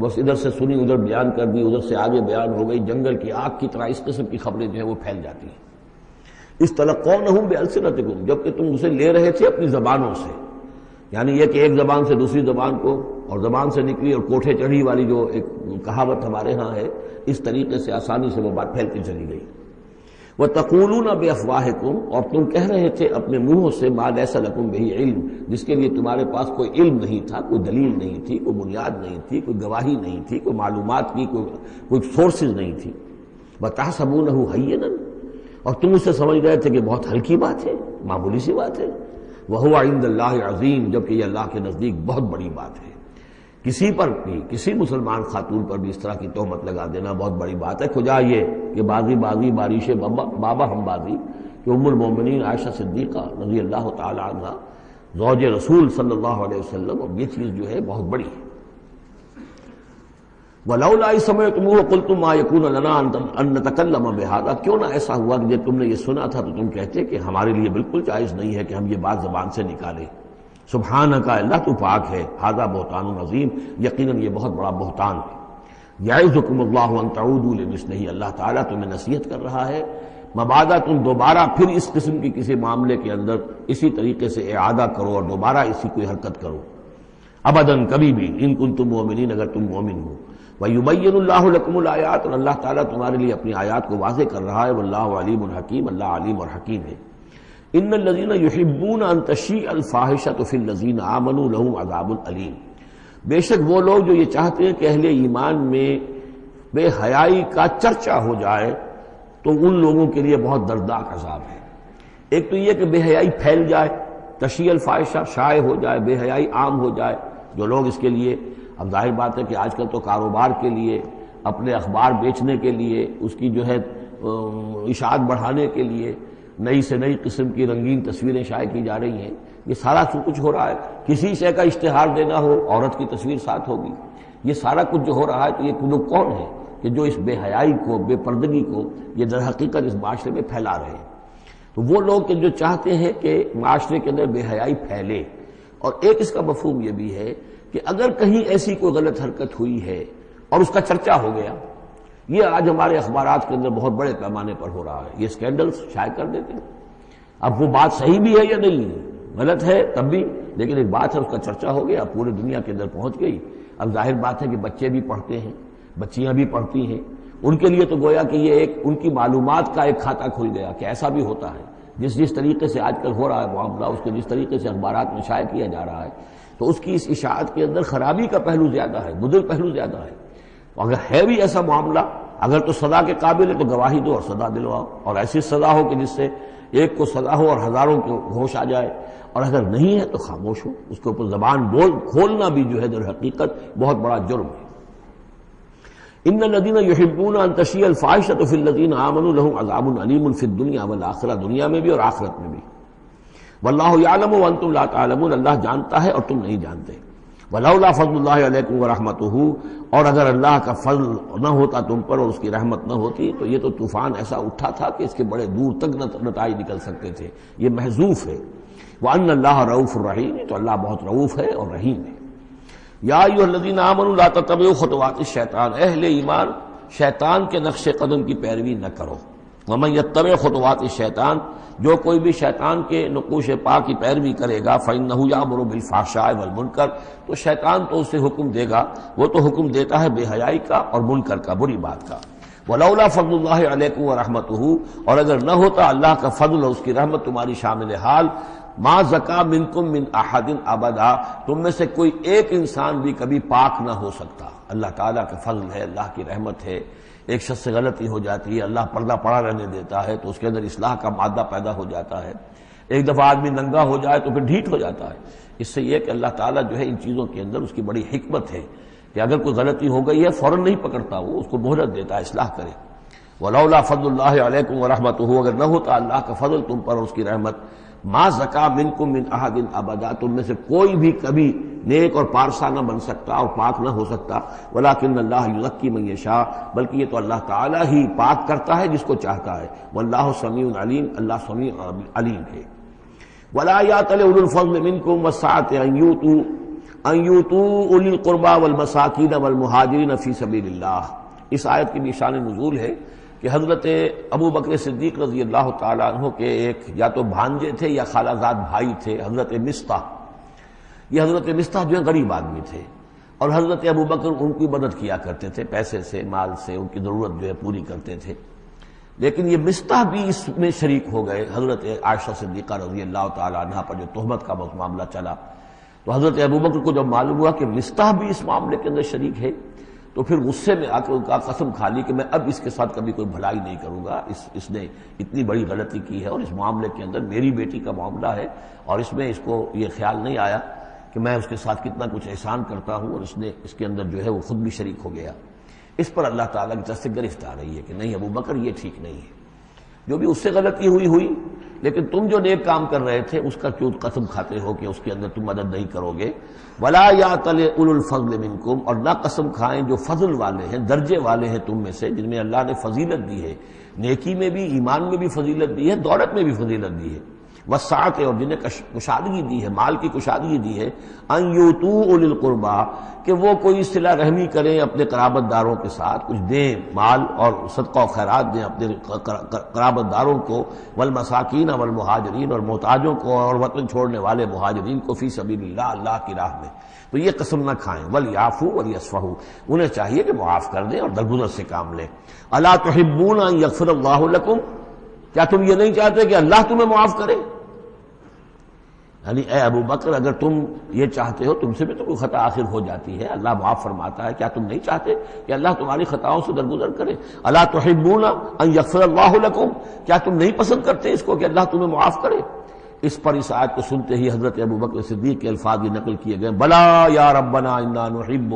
بس ادھر سے سنی ادھر بیان کر دی، ادھر سے آگے بیان ہو گئی، جنگل کی آگ کی طرح اس قسم کی خبریں جو ہیں وہ پھیل جاتی ہیں۔ استلقونه بألسنتكم، جبکہ تم اسے لے رہے تھے اپنی زبانوں سے، یعنی یہ کہ ایک زبان سے دوسری زبان کو، اور زبان سے نکلی اور کوٹھے چڑھی والی جو ایک کہاوت ہمارے ہاں ہے، اس طریقے سے آسانی سے وہ بات پھیلتی چلی گئی۔ وَتَقُولُونَ بِأَفْوَاهِكُمْ، اور تم کہہ رہے تھے اپنے منہوں سے مَا لَيْسَ لَكُمْ بِهِ عِلْم، جس کے لیے تمہارے پاس کوئی علم نہیں تھا، کوئی دلیل نہیں تھی، کوئی بنیاد نہیں تھی، کوئی گواہی نہیں تھی، کوئی معلومات کی کوئی سورسز نہیں تھی۔ وَتَحْسَبُونَهُ هَيِّنًا، اور تم اسے سمجھ رہے تھے کہ بہت ہلکی بات ہے، معمولی سی بات ہے۔ وَهُوَ عِندَ اللَّهِ عَظِيمٌ، جبکہ یہ اللہ کے نزدیک بہت بڑی بات ہے۔ کسی پر بھی، کسی مسلمان خاتون پر بھی اس طرح کی تہمت لگا دینا بہت بڑی بات ہے۔ کھجا یہ کہ بازی بارش بابا ہم بازی، کہ ام المومنین عائشہ صدیقہ رضی اللہ تعالی عنہ زوج رسول صلی اللہ علیہ وسلم، اور یہ چیز جو ہے بہت بڑی ہے۔ وَلَوْلَا إِذْ سَمِعْتُمُوهُ قُلْتُم مَّا يَكُونُ لَنَا أَن نَّتَكَلَّمَ بِهَٰذَا، کیوں نہ ایسا ہوا کہ جب تم نے یہ سنا تھا تو تم کہتے کہ ہمارے لیے بالکل جائز نہیں ہے کہ ہم یہ بات زبان سے نکالیں۔ سبحانک، اللہ تو پاک ہے، ھذا بہتان عظیم، یقیناً یہ بہت بڑا بہتان ہے۔ یعظکم اللہ ان تعودوا لمثلہ، اللہ تعالیٰ تمہیں نصیحت کر رہا ہے مبادا تم دوبارہ پھر اس قسم کی کسی معاملے کے اندر اسی طریقے سے اعادہ کرو اور دوبارہ اسی کوئی حرکت کرو، ابداً کبھی بھی، ان کنتم مؤمنین، اگر تم مومن ہو۔ وَيُبَيِّنُ اللَّهُ لَكُمُ الْآيَاتِ، اور اللہ تعالیٰ تمہارے لیے اپنی آیات کو واضح کر رہا ہے، واللہ علیم حکیم، اللہ علیم اور حکیم ہے۔ ان الذين يحبون ان تشيع الفاحشة في الذين آمنوا لهم عذاب الیم، بے شک وہ لوگ جو یہ چاہتے ہیں کہ اہل ایمان میں بے حیائی کا چرچا ہو جائے تو ان لوگوں کے لیے بہت دردناک عذاب ہے۔ ایک تو یہ کہ بے حیائی پھیل جائے، تشیع الفاحشہ شائع ہو جائے، بے حیائی عام ہو جائے، جو لوگ اس کے لیے، اب ظاہر بات ہے کہ آج کل تو کاروبار کے لیے، اپنے اخبار بیچنے کے لیے، اس کی جو ہے اشاعت بڑھانے کے لیے نئی سے نئی قسم کی رنگین تصویریں شائع کی جا رہی ہیں، یہ سارا کچھ ہو رہا ہے۔ کسی شے کا اشتہار دینا ہو، عورت کی تصویر ساتھ ہوگی، یہ سارا کچھ جو ہو رہا ہے، تو یہ لوگ کون ہیں کہ جو اس بے حیائی کو، بے پردگی کو یہ در حقیقت اس معاشرے میں پھیلا رہے ہیں؟ تو وہ لوگ کہ جو چاہتے ہیں کہ معاشرے کے اندر بے حیائی پھیلے، اور ایک اس کا مفہوم یہ بھی ہے کہ اگر کہیں ایسی کوئی غلط حرکت ہوئی ہے اور اس کا چرچا ہو گیا، یہ آج ہمارے اخبارات کے اندر بہت بڑے پیمانے پر ہو رہا ہے، یہ اسکینڈلز شائع کر دیتے ہیں۔ اب وہ بات صحیح بھی ہے یا نہیں، غلط ہے تب بھی، لیکن ایک بات ہے، اس کا چرچا ہو گیا، پورے دنیا کے اندر پہنچ گئی۔ اب ظاہر بات ہے کہ بچے بھی پڑھتے ہیں، بچیاں بھی پڑھتی ہیں، ان کے لیے تو گویا کہ یہ ایک ان کی معلومات کا ایک کھاتہ کھل گیا کہ ایسا بھی ہوتا ہے۔ جس طریقے سے آج کل ہو رہا ہے معاملہ، اس کے جس طریقے سے اخبارات میں شائع کیا جا رہا ہے، تو اس کی اس اشاعت کے اندر خرابی کا پہلو زیادہ ہے، مضر پہلو زیادہ ہے۔ اگر ہے بھی ایسا معاملہ، اگر تو سزا کے قابل ہے تو گواہی دو اور سزا دلواؤ، اور ایسی سزا ہو کہ جس سے ایک کو سزا ہو اور ہزاروں کو ہوش آ جائے، اور اگر نہیں ہے تو خاموش ہو، اس کے اوپر زبان کھولنا بھی جو ہے در حقیقت بہت بڑا جرم ہے۔ ان الذين يحبون ان تشيع الفاحشة في الذين آمنوا لهم عذاب أليم في الدنيا والآخرة، دنیا میں بھی اور آخرت میں بھی۔ واللہ یعلم وانتم لا تعلمون، اللہ جانتا ہے اور تم نہیں جانتے۔ ولولا فضل اللہ علیکم ورحمتہ، اور اگر اللہ کا فضل نہ ہوتا تم پر اور اس کی رحمت نہ ہوتی تو یہ تو طوفان ایسا اٹھا تھا کہ اس کے بڑے دور تک نتائج نکل سکتے تھے، یہ محذوف ہے۔ وان اللہ رؤوف الرحیم، تو اللہ بہت رؤوف ہے اور رحیم ہے۔ یا ایھا الذین آمنوا لا تتبعوا خطوات الشیطان، اہل ایمان شیطان کے نقش قدم کی پیروی نہ کرو۔ ومن یتبع خطوات الشیطان، جو کوئی بھی شیطان کے نقوش پا کی پیروی کرے گا، فإنہ یأمر بالفحشاء والمنکر، تو شیطان تو اسے حکم دے گا، وہ تو حکم دیتا ہے بے حیائی کا اور منکر کا، بری بات کا۔ ولولا فضل اللہ علیکم ورحمتہ، اور اگر نہ ہوتا اللہ کا فضل اور اس کی رحمت تمہاری شامل حال، ما زکا منکم من احد ابدا، تم میں سے کوئی ایک انسان بھی کبھی پاک نہ ہو سکتا۔ اللہ تعالیٰ کا فضل ہے، اللہ کی رحمت ہے، ایک شخص سے غلطی ہو جاتی ہے، اللہ پردہ پڑا رہنے دیتا ہے تو اس کے اندر اصلاح کا مادہ پیدا ہو جاتا ہے۔ ایک دفعہ آدمی ننگا ہو جائے تو پھر ڈھیٹ ہو جاتا ہے۔ اس سے یہ کہ اللہ تعالیٰ جو ہے ان چیزوں کے اندر اس کی بڑی حکمت ہے کہ اگر کوئی غلطی ہو گئی ہے فوراً نہیں پکڑتا، وہ اس کو مہلت دیتا ہے، اصلاح کرے۔ ولولا فضل اللہ علیکم ورحمتہ، اگر نہ ہوتا اللہ کا فضل تم پر اور اس کی رحمت، ما زکا منکم من احد ابدا، تم میں سے کوئی بھی کبھی نیک اور پارسا نہ بن سکتا اور پاک نہ ہو سکتا۔ ولکن اللہ یزکی من یشاء، بلکہ یہ تو اللہ تعالیٰ ہی پاک کرتا ہے جس کو چاہتا ہے۔ واللہ سمیع علیم، اللہ سمیع علیم ہے۔ ولا یأتل اولو الفضل منکم والسعة ان یؤتوا اولی القربى والمساکین والمہاجرین فی سبیل اللہ، اس آیت کی بھی شان نزول ہے کہ حضرت ابو بکر صدیق رضی اللہ تعالیٰ عنہ کے ایک یا تو بھانجے تھے یا خالہ زاد بھائی تھے، حضرت مصطح۔ یہ حضرت مصطح جو ہے غریب آدمی تھے، اور حضرت ابو بکر ان کی مدد کیا کرتے تھے، پیسے سے، مال سے ان کی ضرورت جو ہے پوری کرتے تھے۔ لیکن یہ مصطح بھی اس میں شریک ہو گئے، حضرت عائشہ صدیقہ رضی اللہ تعالیٰ عنہ پر جو تہمت کا معاملہ چلا، تو حضرت ابو بکر کو جب معلوم ہوا کہ مصطح بھی اس معاملے کے اندر شریک ہے، تو پھر غصے میں آ کے ان کا قسم کھا لی کہ میں اب اس کے ساتھ کبھی کوئی بھلائی نہیں کروں گا، اس نے اتنی بڑی غلطی کی ہے، اور اس معاملے کے اندر میری بیٹی کا معاملہ ہے، اور اس میں اس کو یہ خیال نہیں آیا کہ میں اس کے ساتھ کتنا کچھ احسان کرتا ہوں، اور اس نے اس کے اندر جو ہے وہ خود بھی شریک ہو گیا۔ اس پر اللہ تعالیٰ کی طرف سے گرفت آ رہی ہے کہ نہیں ابو بکر یہ ٹھیک نہیں ہے، جو بھی اس سے غلطی ہوئی، لیکن تم جو نیک کام کر رہے تھے اس کا کیوں قسم کھاتے ہو کہ اس کے اندر تم مدد نہیں کرو گے۔ ولا یأتل اولو الفضل منکم، اور نہ قسم کھائیں جو فضل والے ہیں، درجے والے ہیں تم میں سے، جن میں اللہ نے فضیلت دی ہے، نیکی میں بھی، ایمان میں بھی فضیلت دی ہے، دولت میں بھی فضیلت دی ہے، وسعت، اور جنہیں کشادگی دی ہے، مال کی کشادگی دی ہے، ان یؤتوا اولی القربى، کہ وہ کوئی صلہ رحمی کریں اپنے قرابت داروں کے ساتھ، کچھ دیں، مال اور صدقہ و خیرات دیں اپنے قرابت داروں کو، والمساکین والمہاجرین، اور محتاجوں کو اور وطن چھوڑنے والے مہاجرین کو، فی سبیل اللہ، اللہ کی راہ میں، تو یہ قسم نہ کھائیں۔ ولیعفوا ولیصفحوا، انہیں چاہیے کہ معاف کر دیں اور درگزر سے کام لیں۔ الا تحبون ان یغفر اللہ لکم، کیا تم یہ نہیں چاہتے کہ اللہ تمہیں معاف کرے؟ یعنی اے ابو بکر اگر تم یہ چاہتے ہو، تم سے بھی تو کوئی خطا آخر ہو جاتی ہے، اللہ معاف فرماتا ہے، کیا تم نہیں چاہتے کہ اللہ تمہاری خطاؤں سے درگزر کرے؟ الا تحبون ان یغفر اللہ لکم، کیا تم نہیں پسند کرتے اس کو کہ اللہ تمہیں معاف کرے؟ اس پر اس آیت کو سنتے ہی حضرت ابوبکر صدیق کے الفاظ یہ نقل کیے گئے، بلا یا ربنا انا نحب،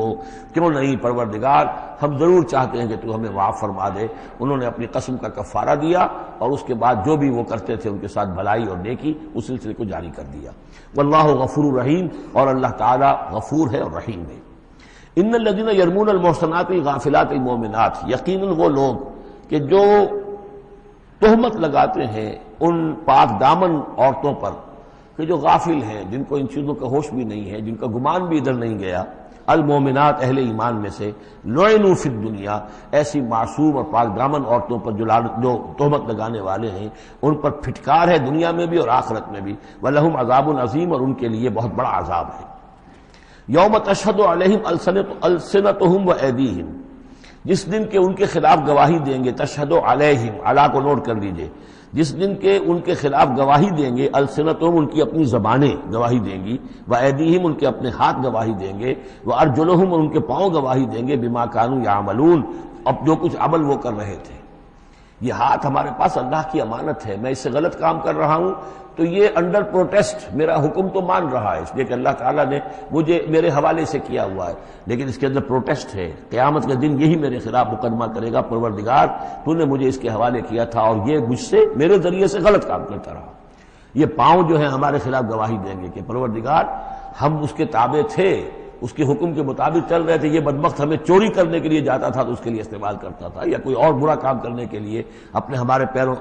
کیوں نہیں پروردگار ہم ضرور چاہتے ہیں کہ تو ہمیں معاف فرما دے۔ انہوں نے اپنی قسم کا کفارہ دیا اور اس کے بعد جو بھی وہ کرتے تھے ان کے ساتھ بھلائی اور نیکی اس سلسلے کو جاری کر دیا۔ واللہ غفور رحیم، اور اللہ تعالی غفور ہے اور رحیم ہے۔ ان الذین یرمون المحصنات الغافلات المؤمنات، یقیناً وہ لوگ کہ جو تہمت لگاتے ہیں ان پاک دامن عورتوں پر کہ جو غافل ہیں، جن کو ان چیزوں کا ہوش بھی نہیں ہے، جن کا گمان بھی ادھر نہیں گیا، المومنات اہل ایمان میں سے، لعنوا فی الدنیا، ایسی معصوم اور پاک دامن عورتوں پر جو تہمت لگانے والے ہیں ان پر پھٹکار ہے دنیا میں بھی اور آخرت میں بھی، ولہم عذاب عظیم، اور ان کے لیے بہت بڑا عذاب ہے۔ یوم تشہد علیہم السنتہم وایدیہم، جس دن کے ان کے خلاف گواہی دیں گے، تشہد علیہم، علی کو نوٹ کر لیجئے، جس دن کے ان کے خلاف گواہی دیں گے، السنتہم ان کی اپنی زبانیں گواہی دیں گی، وایدیہم ان کے اپنے ہاتھ گواہی دیں گے، وارجلہم ان کے پاؤں گواہی دیں گے، بما کانوا یعملون، اب جو کچھ عمل وہ کر رہے تھے۔ یہ ہاتھ ہمارے پاس اللہ کی امانت ہے، میں اس سے غلط کام کر رہا ہوں تو یہ انڈر پروٹیسٹ میرا حکم تو مان رہا ہے، اس لیے کہ اللہ تعالیٰ نے مجھے میرے حوالے سے کیا ہوا ہے، لیکن اس کے اندر پروٹیسٹ ہے۔ قیامت کے دن یہی میرے خلاف مقدمہ کرے گا، پروردگار تو نے مجھے اس کے حوالے کیا تھا اور یہ مجھ سے میرے ذریعے سے غلط کام کرتا رہا۔ یہ پاؤں جو ہیں ہمارے خلاف گواہی دیں گے کہ پروردگار ہم اس کے تابع تھے، اس کے حکم کے مطابق چل رہے تھے، یہ بدبخت ہمیں چوری کرنے کے لیے جاتا تھا تو اس کے لیے استعمال کرتا تھا، یا کوئی اور برا کام کرنے کے لیے ہمارے پیروں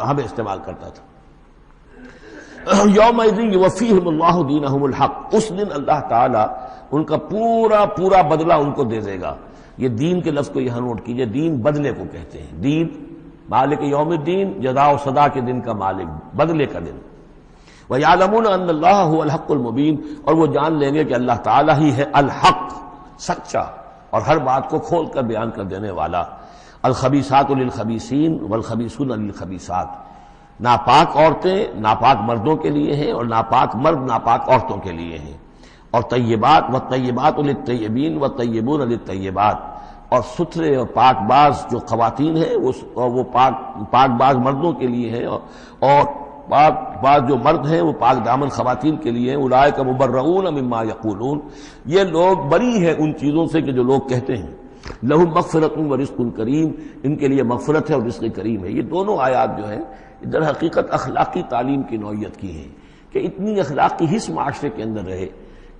ہمیں استعمال کرتا تھا۔ یومئذ یوفیہم اللہ دینہم الحق، اس دن اللہ تعالیٰ ان کا پورا بدلہ ان کو دے دے گا۔ یہ دین کے لفظ کو یہاں نوٹ کیجئے، دین بدلے کو کہتے ہیں، دین مالک یوم الدین، جزا و سزا کے دن کا مالک، بدلے کا دن۔ وَيَعْلَمُونَ أَنَّ اللَّهَ هُوَ الْحَقُّ الْمُبِينُ، اور وہ جان لیں گے کہ اللہ تعالیٰ ہی ہے الحق، سچا اور ہر بات کو کھول کر بیان کر دینے والا۔ الخبیثات للخبیثین والخبیثون للخبیثات، ناپاک عورتیں ناپاک مردوں کے لیے ہیں اور ناپاک مرد ناپاک عورتوں کے لیے ہیں، اور طیبات والطیبات للطیبین والطیبون للطیبات، اور ستھرے اور پاک باز جو خواتین ہیں وہ پاک باز مردوں کے لیے ہیں، اور پاک باز جو مرد ہیں وہ پاک دامن خواتین کے لیے ہیں۔ اولئک مبرؤون مما یقولون، یہ لوگ بری ہیں ان چیزوں سے کہ جو لوگ کہتے ہیں۔ لہم مغفرۃ ورزق کریم، ان کے لیے مغفرت ہے اور رزق کریم ہے۔ یہ دونوں آیات جو ہیں در حقیقت اخلاقی تعلیم کی نوعیت کی ہیں کہ اتنی اخلاقی حس معاشرے کے اندر رہے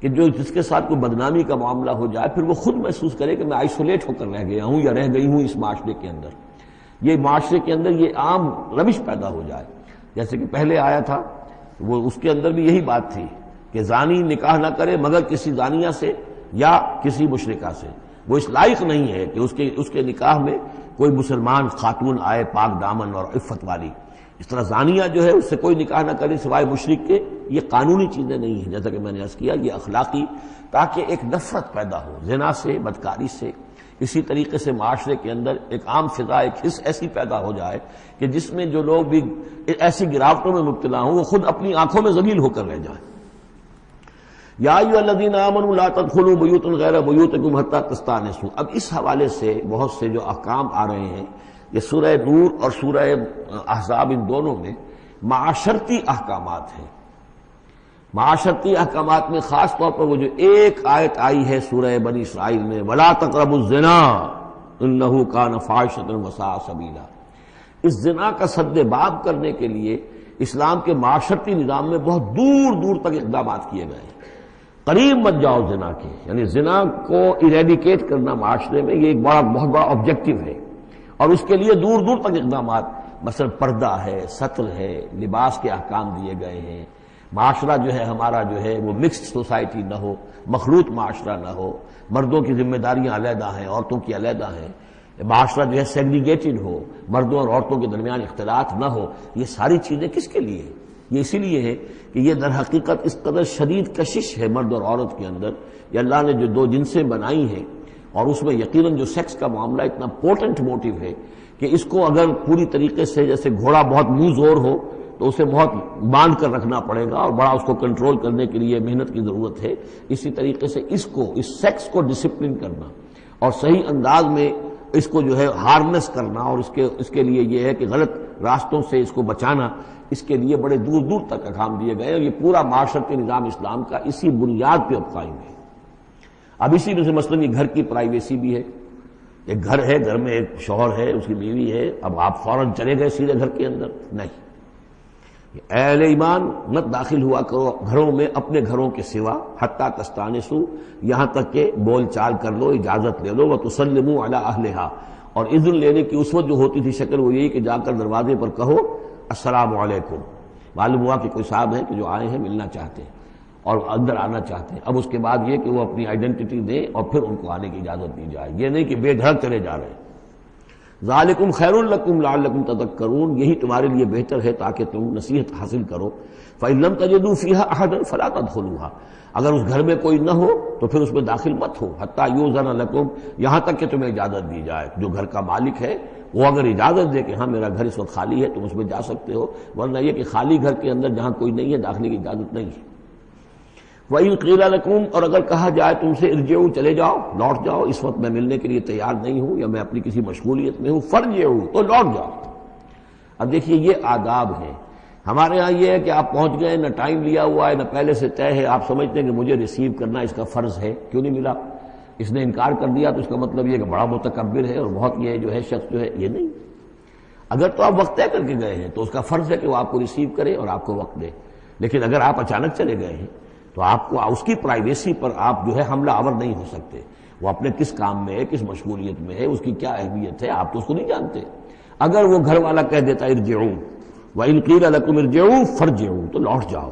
کہ جس کے ساتھ کوئی بدنامی کا معاملہ ہو جائے پھر وہ خود محسوس کرے کہ میں آئسولیٹ ہو کر رہ گیا ہوں یا رہ گئی ہوں اس معاشرے کے اندر، یہ معاشرے کے اندر یہ عام روش پیدا ہو جائے۔ جیسے کہ پہلے آیا تھا وہ اس کے اندر بھی یہی بات تھی کہ زانی نکاح نہ کرے مگر کسی زانیہ سے یا کسی مشرکہ سے، وہ اس لائق نہیں ہے کہ اس کے نکاح میں کوئی مسلمان خاتون آئے پاک دامن اور عفت والی۔ اس طرح زانیہ جو ہے اس سے کوئی نکاح نہ کرے سوائے مشرک کے، یہ قانونی چیزیں نہیں ہیں، جیسا کہ میں نے عرض کیا یہ اخلاقی، تاکہ ایک نفرت پیدا ہو زنا سے، بدکاری سے۔ اسی طریقے سے معاشرے کے اندر ایک عام فضا، ایک حس ایسی پیدا ہو جائے کہ جس میں جو لوگ بھی ایسی گراوٹوں میں مبتلا ہوں وہ خود اپنی آنکھوں میں ذلیل ہو کر رہ جائیں۔ یا ایھا الذین آمنوا لا تدخلوا بیوتا غیر بیوتکم حتی تستأنسوا، اب اس حوالے سے بہت سے جو احکام آ رہے ہیں، یہ سورہ نور اور سورہ احزاب ان دونوں میں معاشرتی احکامات ہیں۔ معاشرتی احکامات میں خاص طور پر وہ جو ایک آیت آئی ہے سورہ بنی اسرائیل میں، وَلَا تَقْرَبُوا الزِّنَا إِنَّهُ كَانَ فَاحِشَةً وَسَاءَ سَبِيلًا، اس زنا کا سد باب کرنے کے لیے اسلام کے معاشرتی نظام میں بہت دور دور تک اقدامات کیے گئے ہیں۔ قریب مت جاؤ زنا کے، یعنی زنا کو ایریڈیکیٹ کرنا معاشرے میں یہ ایک بہت بڑا آبجیکٹو ہے، اور اس کے لیے دور دور تک اقدامات، مثلا پردہ ہے، ستر ہے، لباس کے احکام دیے گئے ہیں۔ معاشرہ جو ہے ہمارا جو ہے وہ مکسڈ سوسائٹی نہ ہو، مخلوط معاشرہ نہ ہو، مردوں کی ذمہ داریاں علیحدہ ہیں، عورتوں کی علیحدہ ہیں، معاشرہ جو ہے سیگریگیٹڈ ہو، مردوں اور عورتوں کے درمیان اختلاط نہ ہو۔ یہ ساری چیزیں کس کے لیے؟ یہ اسی لیے ہے کہ یہ در حقیقت اس قدر شدید کشش ہے مرد اور عورت کے اندر، یہ اللہ نے جو دو جنسیں بنائی ہیں، اور اس میں یقیناً جو سیکس کا معاملہ اتنا پورٹنٹ موٹیو ہے کہ اس کو اگر پوری طریقے سے، جیسے گھوڑا بہت منہ زور ہو تو اسے بہت باندھ کر رکھنا پڑے گا اور بڑا اس کو کنٹرول کرنے کے لیے محنت کی ضرورت ہے، اسی طریقے سے اس سیکس کو ڈسپلن کرنا اور صحیح انداز میں اس کو جو ہے ہارنس کرنا اور اس کے لیے یہ ہے کہ غلط راستوں سے اس کو بچانا، اس کے لیے بڑے دور دور تک احکام دیے گئے، اور یہ پورا معاشرتی نظام اسلام کا اسی بنیاد پہ اب قائم ہے۔ اب اسی میں سے مثلاً یہ گھر کی پرائیویسی بھی ہے، ایک گھر ہے، گھر میں ایک شوہر ہے، اس کی بیوی ہے، اب آپ فوراً چلے گئے سیدھے گھر کے اندر؟ نہیں، اے اہل ایمان مت داخل ہوا کرو گھروں میں اپنے گھروں کے سوا، حتیٰ تستانسوا، یہاں تک کہ بول چال کر لو، اجازت لے لو، وتسلموا علی اہلہا، اور اذن لینے کی اس وقت جو ہوتی تھی شکل وہ یہی کہ جا کر دروازے پر کہو السلام علیکم۔ معلوم ہوا کہ کوئی صاحب ہیں کہ جو آئے ہیں ملنا چاہتے ہیں اور اندر آنا چاہتے ہیں، اب اس کے بعد یہ کہ وہ اپنی آئیڈینٹی دیں اور پھر ان کو آنے کی اجازت دی جائے، یہ نہیں کہ بے دھڑک چلے جا رہے ہیں۔ ذالکم خیر لکم لعلکم تذکرون، یہی تمہارے لیے بہتر ہے تاکہ تم نصیحت حاصل کرو۔ فإن لم تجدوا فیہا احدا فلا تدخلوها، اگر اس گھر میں کوئی نہ ہو تو پھر اس میں داخل مت ہو، حتی یؤذن لکم، یہاں تک کہ تمہیں اجازت دی جائے۔ جو گھر کا مالک ہے وہ اگر اجازت دے کہ ہاں میرا گھر اس وقت خالی ہے تم اس میں جا سکتے ہو، ورنہ یہ کہ خالی گھر کے اندر جہاں کوئی نہیں ہے داخلے کی اجازت نہیں ہے۔ وَإِن قِيلَ لَكُمْ، اور اگر کہا جائے تم سے ارجعوا، چلے جاؤ، لوٹ جاؤ، اس وقت میں ملنے کے لیے تیار نہیں ہوں یا میں اپنی کسی مشغولیت میں ہوں، فارجعوا، تو لوٹ جاؤ۔ اب دیکھیے یہ آداب ہیں۔ ہمارے ہاں یہ ہے کہ آپ پہنچ گئے، نہ ٹائم لیا ہوا ہے نہ پہلے سے طے ہے، آپ سمجھتے ہیں کہ مجھے ریسیو کرنا اس کا فرض ہے، کیوں نہیں ملا؟ اس نے انکار کر دیا تو اس کا مطلب یہ کہ بڑا متکبر ہے اور بہت یہ جو ہے شخص جو ہے، یہ نہیں۔ اگر تو آپ وقت طے کر کے گئے ہیں تو اس کا فرض ہے کہ وہ آپ کو ریسیو کرے اور آپ کو وقت دے، لیکن اگر آپ اچانک چلے گئے ہیں تو آپ کو اس کی پرائیویسی پر آپ جو ہے حملہ آور نہیں ہو سکتے۔ وہ اپنے کس کام میں ہے، کس مشغولیت میں ہے، اس کی کیا اہمیت ہے، آپ تو اس کو نہیں جانتے۔ اگر وہ گھر والا کہہ دیتا ارجعوا، وَإِن قِيلَ لَكُمْ ارْجِعُوا فَارْجِعُوا، تو لوٹ جاؤ،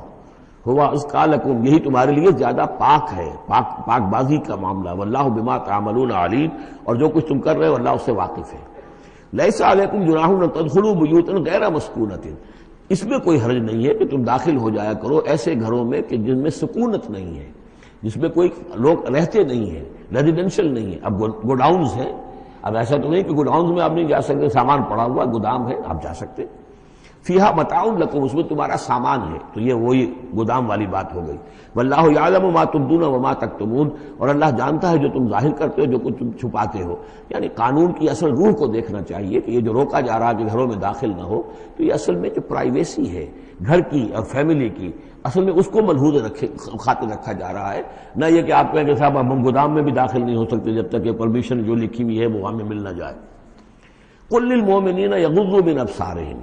هُوَ أَزْكَىٰ لَكُمْ، یہی تمہارے لیے زیادہ پاک ہے، پاک بازی کا معاملہ، وَاللَّهُ بِمَا تَعْمَلُونَ عَلِيمٌ، اور جو کچھ تم کر رہے ہو اللہ اس سے واقف ہے۔ لَيْسَ عَلَيْكُمْ جُنَاحٌ أَن تَدْخُلُوا بُيُوتًا غَيْرَ مَسْكُونَةٍ، اس میں کوئی حرج نہیں ہے کہ تم داخل ہو جایا کرو ایسے گھروں میں کہ جن میں سکونت نہیں ہے، جس میں کوئی لوگ رہتے نہیں ہیں، ریزیڈینشل نہیں ہے۔ اب گوڈاؤنز ہیں، اب ایسا تو نہیں کہ گوڈاؤنز میں آپ نہیں جا سکتے، سامان پڑا ہوا گودام ہے آپ جا سکتے۔ فیہا متاع لکم، اس میں تمہارا سامان ہے، تو یہ وہی گودام والی بات ہو گئی۔ واللہ یعلم ما تبدون وما تکتمون، اور اللہ جانتا ہے جو تم ظاہر کرتے ہو جو کچھ تم چھپاتے ہو۔ یعنی قانون کی اصل روح کو دیکھنا چاہیے کہ یہ جو روکا جا رہا ہے کہ گھروں میں داخل نہ ہو، تو یہ اصل میں جو پرائیویسی ہے گھر کی اور فیملی کی، اصل میں اس کو ملحوظ خاطر رکھا جا رہا ہے، نہ یہ کہ آپ کہیں کہ صاحب ہم گودام میں بھی داخل نہیں ہو سکتے جب تک کہ پرمیشن جو لکھی ہوئی ہے وہ ہمیں مل نہ جائے۔ قل للمؤمنین یغضوا من ابصارہم،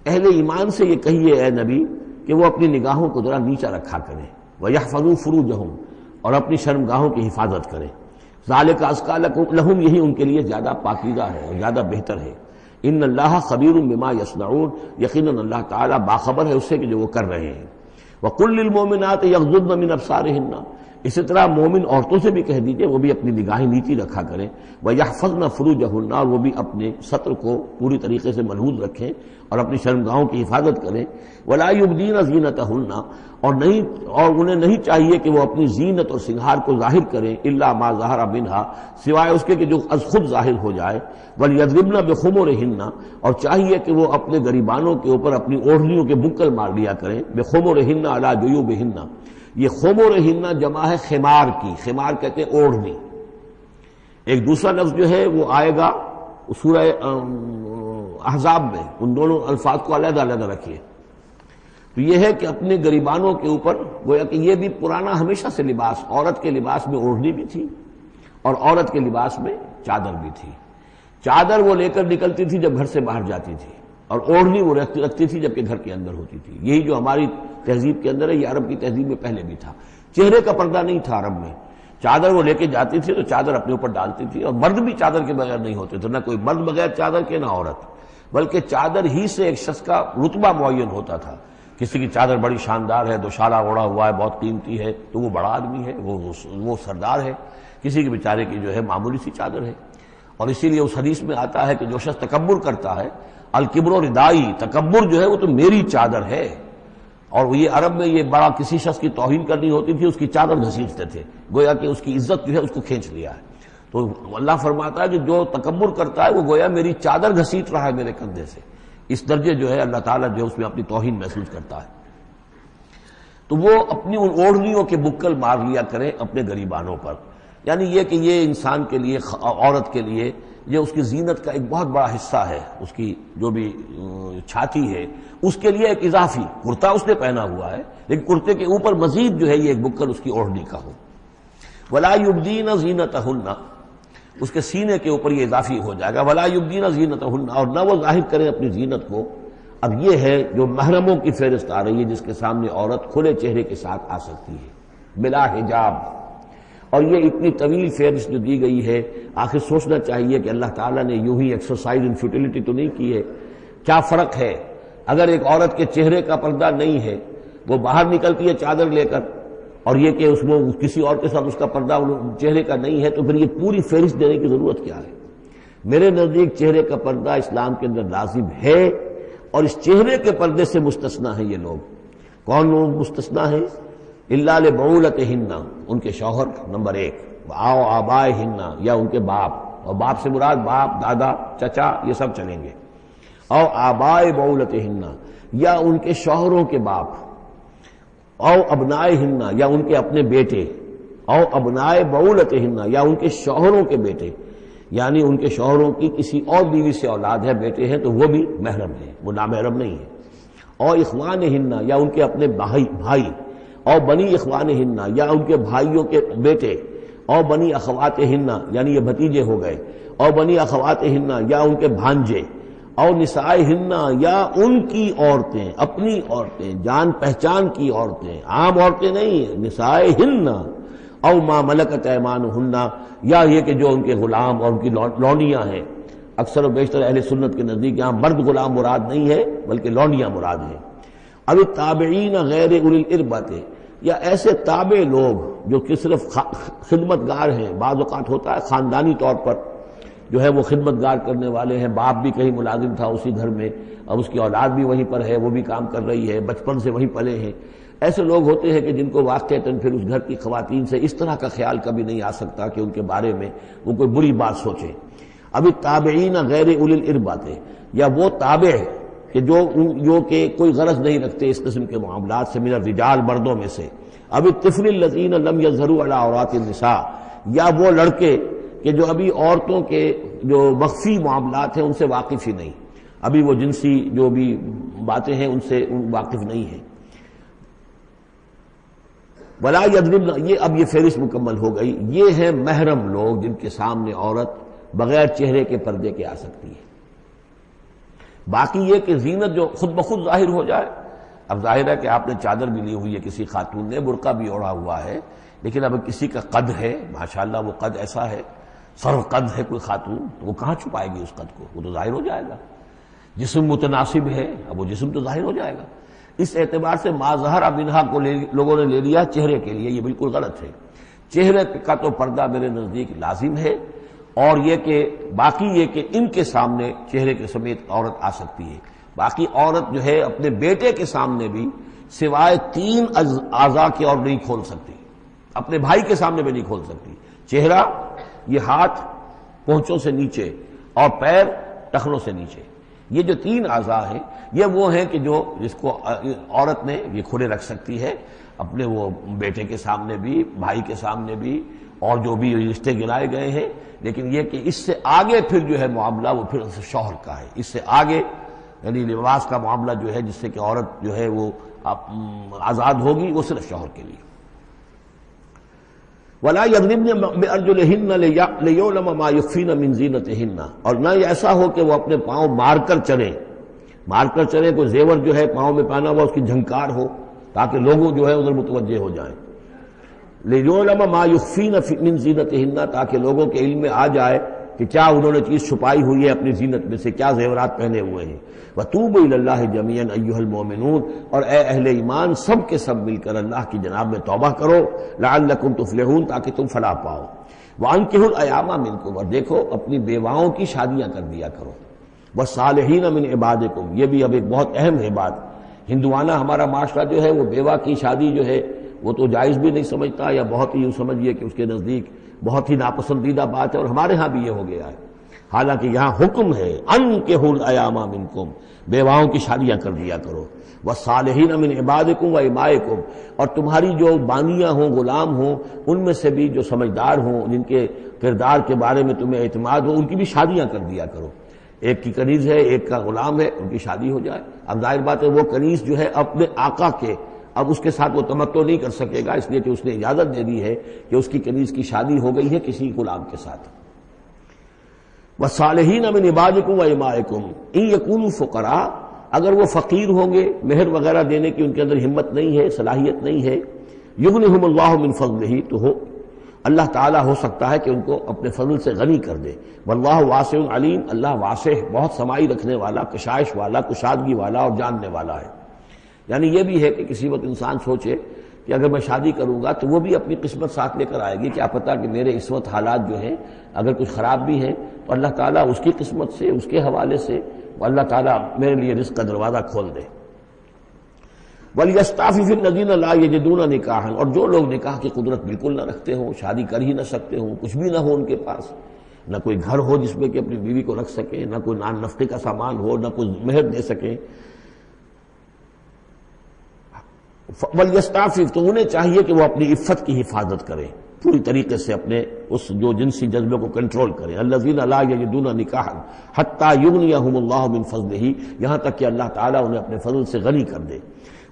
اہل ایمان سے یہ کہیے اے نبی کہ وہ اپنی نگاہوں کو ذرا نیچا رکھا کریں، وَيَحْفَظُوا فُرُوجَهُمْ، اور اپنی شرمگاہوں کی حفاظت کریں۔ ذَلِكَ أَزْكَىٰ لَهُمْ، یہی ان کے لیے زیادہ پاکیزہ ہے اور زیادہ بہتر ہے۔ ان اللہ خبیر بما یصنعون، یقیناً اللہ تعالیٰ باخبر ہے اس سے کہ جو وہ کر رہے ہیں۔ وَقُل لِّلْمُؤْمِنَاتِ يَغْضُضْنَ مِنْ أَبْصَارِهِنَّ، اسی طرح مومن عورتوں سے بھی کہہ دیجئے وہ بھی اپنی نگاہیں نیچی رکھا کریں، وَيَحْفَظْنَ فُرُوجَهُنَّ، اور وہ بھی اپنے سطر کو پوری طریقے سے ملحوظ رکھیں اور اپنی شرمگاہوں کی حفاظت کریں۔ وَلَا يُبْدِينَ زِينَتَهُنَّ، اور انہیں نہیں چاہیے کہ وہ اپنی زینت اور سنگھار کو ظاہر کریں، إِلَّا مَا ظَهَرَ مِنْهَا، سوائے اس کے کہ جو از خود ظاہر ہو جائے۔ وَلْيَضْرِبْنَ بِخُمُرِهِنَّ، اور چاہیے کہ وہ اپنے گریبانوں کے اوپر اپنی اوڑھنیوں کے بکل مار لیا کریں، بِخُمُرِهِنَّ عَلَىٰ جُيُوبِهِنَّ، یہ خمرہن جمع ہے خمار کی، خمار کہتے ہیں اوڑھنی۔ ایک دوسرا لفظ جو ہے وہ آئے گا سورہ احزاب میں، ان دونوں الفاظ کو علیحدہ علیحدہ رکھیے۔ تو یہ ہے کہ اپنے گریبانوں کے اوپر، گویا کہ یہ بھی پرانا ہمیشہ سے لباس، عورت کے لباس میں اوڑھنی بھی تھی اور عورت کے لباس میں چادر بھی تھی۔ چادر وہ لے کر نکلتی تھی جب گھر سے باہر جاتی تھی، اور اوڑھنی وہ رکھتی تھی جبکہ گھر کے اندر ہوتی تھی۔ یہی جو ہماری تہذیب کے اندر ہے، یہ عرب کی تہذیب میں پہلے بھی تھا۔ چہرے کا پردہ نہیں تھا عرب میں، چادر وہ لے کے جاتی تھی تو چادر اپنے اوپر ڈالتی تھی، اور مرد بھی چادر کے بغیر نہیں ہوتے تھے، نہ کوئی مرد بغیر چادر کے نہ عورت، بلکہ چادر ہی سے ایک شخص کا رتبہ معین ہوتا تھا۔ کسی کی چادر بڑی شاندار ہے، دوشالہ اوڑھا ہوا ہے، بہت قیمتی ہے، تو وہ بڑا آدمی ہے، وہ سردار ہے۔ کسی کے بیچارے کی جو ہے معمولی سی چادر ہے، اور اسی لیے اس حدیث میں آتا ہے کہ جو شخص تکبر کرتا ہے، الکبر ردائی، تکبر جو ہے وہ تو میری چادر ہے۔ اور یہ عرب میں یہ بڑا کسی شخص کی توہین کرنی ہوتی تھی، اس کی چادر گھسیٹتے تھے، گویا کہ اس کی عزت جو ہے اس کو کھینچ لیا ہے۔ تو اللہ فرماتا ہے کہ جو تکبر کرتا ہے وہ گویا میری چادر گھسیٹ رہا ہے میرے کندھے سے۔ اس درجے جو ہے اللہ تعالیٰ جو ہے اس میں اپنی توہین محسوس کرتا ہے۔ تو وہ اپنی ان اوڑھنیوں کے بکل مار لیا کریں اپنے گریبانوں پر، یعنی یہ کہ یہ انسان کے لیے، عورت کے لیے یہ اس کی زینت کا ایک بہت بڑا حصہ ہے، اس کی جو بھی چھاتی ہے اس کے لیے ایک اضافی کرتا اس نے پہنا ہوا ہے، لیکن کرتے کے اوپر مزید جو ہے یہ ایک بکر اس کی اوڑھنی کا ہو۔ ولا یبدین زینتہن، اس کے سینے کے اوپر یہ اضافی ہو جائے گا، ولا یبدین زینتہن، اور نہ وہ ظاہر کریں اپنی زینت کو۔ اب یہ ہے جو محرموں کی فہرست آ رہی ہے جس کے سامنے عورت کھلے چہرے کے ساتھ آ سکتی ہے بلا حجاب، اور یہ اتنی طویل فہرست جو دی گئی ہے، آخر سوچنا چاہیے کہ اللہ تعالیٰ نے یوں ہی ایکسرسائز ان فیوٹیلٹی تو نہیں کی ہے۔ کیا فرق ہے اگر ایک عورت کے چہرے کا پردہ نہیں ہے، وہ باہر نکلتی ہے چادر لے کر، اور یہ کہ اس میں کسی اور کے ساتھ اس کا پردہ چہرے کا نہیں ہے، تو پھر یہ پوری فہرست دینے کی ضرورت کیا ہے؟ میرے نزدیک چہرے کا پردہ اسلام کے اندر لازم ہے، اور اس چہرے کے پردے سے مستثنا ہیں یہ لوگ۔ کون لوگ مستثنا ہیں؟ الا لبعولتہن، ان کے شوہر نمبر ایک، او آبائہن، یا ان کے باپ، اور باپ سے مراد باپ، دادا، چچا، یہ سب چلیں گے، او آبائے بعولتہن، یا ان کے شوہروں کے باپ، او ابنائہن، یا ان کے اپنے بیٹے، او ابنائے بعولتہن، یا ان کے شوہروں کے بیٹے، یعنی ان کے شوہروں کی کسی اور بیوی سے اولاد ہے، بیٹے ہیں، تو وہ بھی محرم ہیں، وہ نامحرم نہیں ہے۔ او اخوانہن، یا ان کے اپنے بھائی، او بنی اخوانہن، یا ان کے بھائیوں کے بیٹے، او بنی اخواتہن، یعنی یہ بھتیجے ہو گئے، او بنی اخواتہن، یا ان کے بھانجے، او نسائہن، یا ان کی عورتیں، اپنی عورتیں، جان پہچان کی عورتیں، عام عورتیں نہیں، نسائہن، او ما ملکت ایمانہن، یا یہ کہ جو ان کے غلام اور ان کی لونڈیاں ہیں۔ اکثر و بیشتر اہل سنت کے نزدیک یہاں مرد غلام مراد نہیں ہے بلکہ لونڈیاں مراد ہیں۔ اب التابعین غیر اولی الاربۃ، یا ایسے تابع لوگ جو کہ صرف خدمت گار ہیں، بعض اوقات ہوتا ہے خاندانی طور پر جو ہے وہ خدمت گار کرنے والے ہیں، باپ بھی کہیں ملازم تھا اسی گھر میں، اب اس کی اولاد بھی وہیں پر ہے، وہ بھی کام کر رہی ہے، بچپن سے وہیں پلے ہیں۔ ایسے لوگ ہوتے ہیں کہ جن کو واقعتاً پھر اس گھر کی خواتین سے اس طرح کا خیال کبھی نہیں آ سکتا کہ ان کے بارے میں وہ کوئی بری بات سوچیں۔ ابھی تابعین غیر اولی الاربۃ، یا وہ تابع کہ جو کہ کوئی غرض نہیں رکھتے اس قسم کے معاملات سے، من الرجال، مردوں میں سے۔ اب الطفل الذین لم یظہروا علی عورات النساء، یا وہ لڑکے کہ جو ابھی عورتوں کے جو مخفی معاملات ہیں ان سے واقف ہی نہیں، ابھی وہ جنسی جو بھی باتیں ہیں ان سے واقف نہیں ہیں۔ ولا یضربن، یہ اب یہ فہرست مکمل ہو گئی، یہ ہیں محرم لوگ جن کے سامنے عورت بغیر چہرے کے پردے کے آ سکتی ہے۔ باقی یہ کہ زینت جو خود بخود ظاہر ہو جائے، اب ظاہر ہے کہ آپ نے چادر بھی لی ہوئی ہے، کسی خاتون نے برقع بھی اوڑھا ہوا ہے، لیکن اب کسی کا قد ہے، ماشاءاللہ وہ قد ایسا ہے، سر قد ہے کوئی خاتون، تو وہ کہاں چھپائے گی اس قد کو؟ وہ تو ظاہر ہو جائے گا۔ جسم متناسب ہے، اب وہ جسم تو ظاہر ہو جائے گا۔ اس اعتبار سے ما ظہر منہا کو لوگوں نے لے لیا چہرے کے لیے، یہ بالکل غلط ہے۔ چہرے کا تو پردہ میرے نزدیک لازم ہے، اور یہ کہ باقی یہ کہ ان کے سامنے چہرے کے سمیت عورت آ سکتی ہے۔ باقی عورت جو ہے اپنے بیٹے کے سامنے بھی سوائے 3 اعضاء کے اور نہیں کھول سکتی، اپنے بھائی کے سامنے بھی نہیں کھول سکتی۔ چہرہ، یہ ہاتھ پونچھوں سے نیچے، اور پیر ٹخنوں سے نیچے، یہ جو 3 اعضاء ہیں یہ وہ ہیں کہ جو جس کو عورت نے یہ کھلے رکھ سکتی ہے، اپنے وہ بیٹے کے سامنے بھی، بھائی کے سامنے بھی، اور جو بھی رشتے گنائے گئے ہیں۔ لیکن یہ کہ اس سے آگے پھر جو ہے معاملہ وہ پھر شوہر کا ہے، اس سے آگے یعنی لباس کا معاملہ جو ہے جس سے کہ عورت جو ہے وہ آزاد ہوگی، وہ صرف شوہر کے لیے۔ وَلَا يَضْرِبْنَ بِأَرْجُلِهِنَّ لِيُعْلَمَ مَا يُخْفِينَ مِنْ زِينَتِهِنَّ، اور نہ یہ ایسا ہو کہ وہ اپنے پاؤں مار کر چلیں، کوئی زیور جو ہے پاؤں میں پہنا ہوا اس کی جھنکار ہو تاکہ لوگوں جو ہے ادھر متوجہ ہو جائیں۔ لِيُعْلَمَ مَا يُخْفِينَ مِنْ زِينَتِهِنَّ، تاکہ لوگوں کے علم میں آ جائے کہ کیا انہوں نے چیز چھپائی ہوئی ہے اپنی زینت میں سے، کیا زیورات پہنے ہوئے ہیں۔ وَتُوبُوا إِلَى اللَّهِ جَمِيعًا أَيُّهَا الْمُؤْمِنُونَ، اور اے اہل ایمان سب کے سب مل کر اللہ کی جناب میں توبہ کرو، لَعَلَّكُمْ تُفْلِحُونَ، تاکہ تم فلاح پاؤ۔ وَأَنكِحُوا الْأَيَامَ مِنكُمْ، اور دیکھو اپنی بیواؤں کی شادیاں کر دیا کرو۔ وَالصَّالِحِينَ مِنْ عِبَادِكُمْ، یہ بھی اب ایک بہت اہم ہے بات۔ ہندوانہ ہمارا معاشرہ جو ہے وہ بیوہ کی شادی جو ہے وہ تو جائز بھی نہیں سمجھتا، یا بہت ہی یوں سمجھیے کہ اس کے نزدیک بہت ہی ناپسندیدہ بات ہے، اور ہمارے ہاں بھی یہ ہو گیا ہے۔ حالانکہ یہاں حکم ہے انکحوا الایام منکم، بیواؤں کی شادیاں کر دیا کرو۔ والصالحین من عبادکم و امائکم، اور تمہاری جو بانیاں ہوں، غلام ہوں، ان میں سے بھی جو سمجھدار ہوں، جن کے کردار کے بارے میں تمہیں اعتماد ہو، ان کی بھی شادیاں کر دیا کرو. ایک کی کنیز ہے، ایک کا غلام ہے، ان کی شادی ہو جائے. اب ظاہر بات ہے وہ کنیز جو ہے اپنے آقا کے، اب اس کے ساتھ وہ تمتع نہیں کر سکے گا، اس لیے کہ اس نے اجازت دے دی ہے کہ اس کی کنیز کی شادی ہو گئی ہے کسی غلام کے ساتھ. وَالصَّالِحِينَ مِنْ عِبَادِكُمْ وَإِمَائِكُمْ إِنْ يَكُونُوا فُقَرَاءَ، اگر وہ فقیر ہوں گے، مہر وغیرہ دینے کی ان کے اندر ہمت نہیں ہے، صلاحیت نہیں ہے، یغنہم اللہ من فضلہ، تو ہو اللہ تعالیٰ ہو سکتا ہے کہ ان کو اپنے فضل سے غنی کر دے. واللہ واسع علیم، اللہ واسع بہت سمائی رکھنے والا، کشائش والا، کشادگی والا اور جاننے والا ہے. یعنی یہ بھی ہے کہ کسی وقت انسان سوچے کہ اگر میں شادی کروں گا تو وہ بھی اپنی قسمت ساتھ لے کر آئے گی. کیا پتہ کہ میرے اس وقت حالات جو ہیں اگر کچھ خراب بھی ہیں تو اللہ تعالیٰ اس کی قسمت سے، اس کے حوالے سے اللہ تعالیٰ میرے لیے رزق کا دروازہ کھول دے. وَلْيَسْتَعْفِفِ الَّذِينَ لَا يَجِدُونَ نِكَاحًا، اور جو لوگ نکاح کی قدرت بالکل نہ رکھتے ہوں، شادی کر ہی نہ سکتے ہوں، کچھ بھی نہ ہو ان کے پاس، نہ کوئی گھر ہو جس میں کہ اپنی بیوی کو رکھ سکیں، نہ کوئی نان نفقے کا سامان ہو، نہ کوئی مہر دے سکیں. وَلْيَسْتَعْفِفْ، تو انہیں چاہیے کہ وہ اپنی عفت کی حفاظت کریں، پوری طریقے سے اپنے اس جو جنسی جذبے کو کنٹرول کریں. الَّذِينَ لَا يَجِدُونَ نِكَاحًا حَتَّى يُغْنِيَهُمُ اللَّهُ مِنْ فَضْلِهِ، یہاں تک کہ اللہ تعالیٰ انہیں اپنے فضل سے غنی کر دے.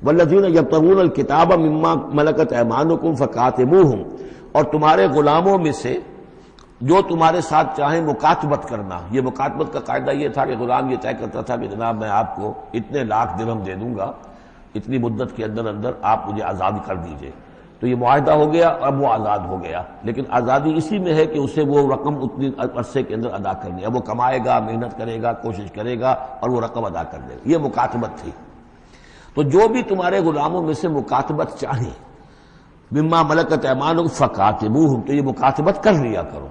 وَالَّذِينَ يَبْتَغُونَ الْكِتَابَ مِمَّا مَلَكَتْ أَيْمَانُكُمْ فَكَاتِبُوهُمْ، اور تمہارے غلاموں میں سے جو تمہارے ساتھ چاہیں مکاتبت کرنا. یہ مکاتبت کا قاعدہ یہ تھا کہ غلام یہ طے کرتا تھا کہ جناب میں آپ کو اتنے لاکھ درہم دے دوں گا، اتنی مدت کے اندر اندر آپ مجھے آزاد کر دیجئے. تو یہ معاہدہ ہو گیا، اب وہ آزاد ہو گیا. لیکن آزادی اسی میں ہے کہ اسے وہ رقم اتنی عرصے کے اندر ادا کرنی ہے. اب وہ کمائے گا، محنت کرے گا، کوشش کرے گا اور وہ رقم ادا کر دے گا. یہ مکاتبت تھی. تو جو بھی تمہارے غلاموں میں سے مکاتبت چاہیں، مما ملکت ایمانکم فکاتبوہم، تو یہ مکاتبت کر لیا کرو.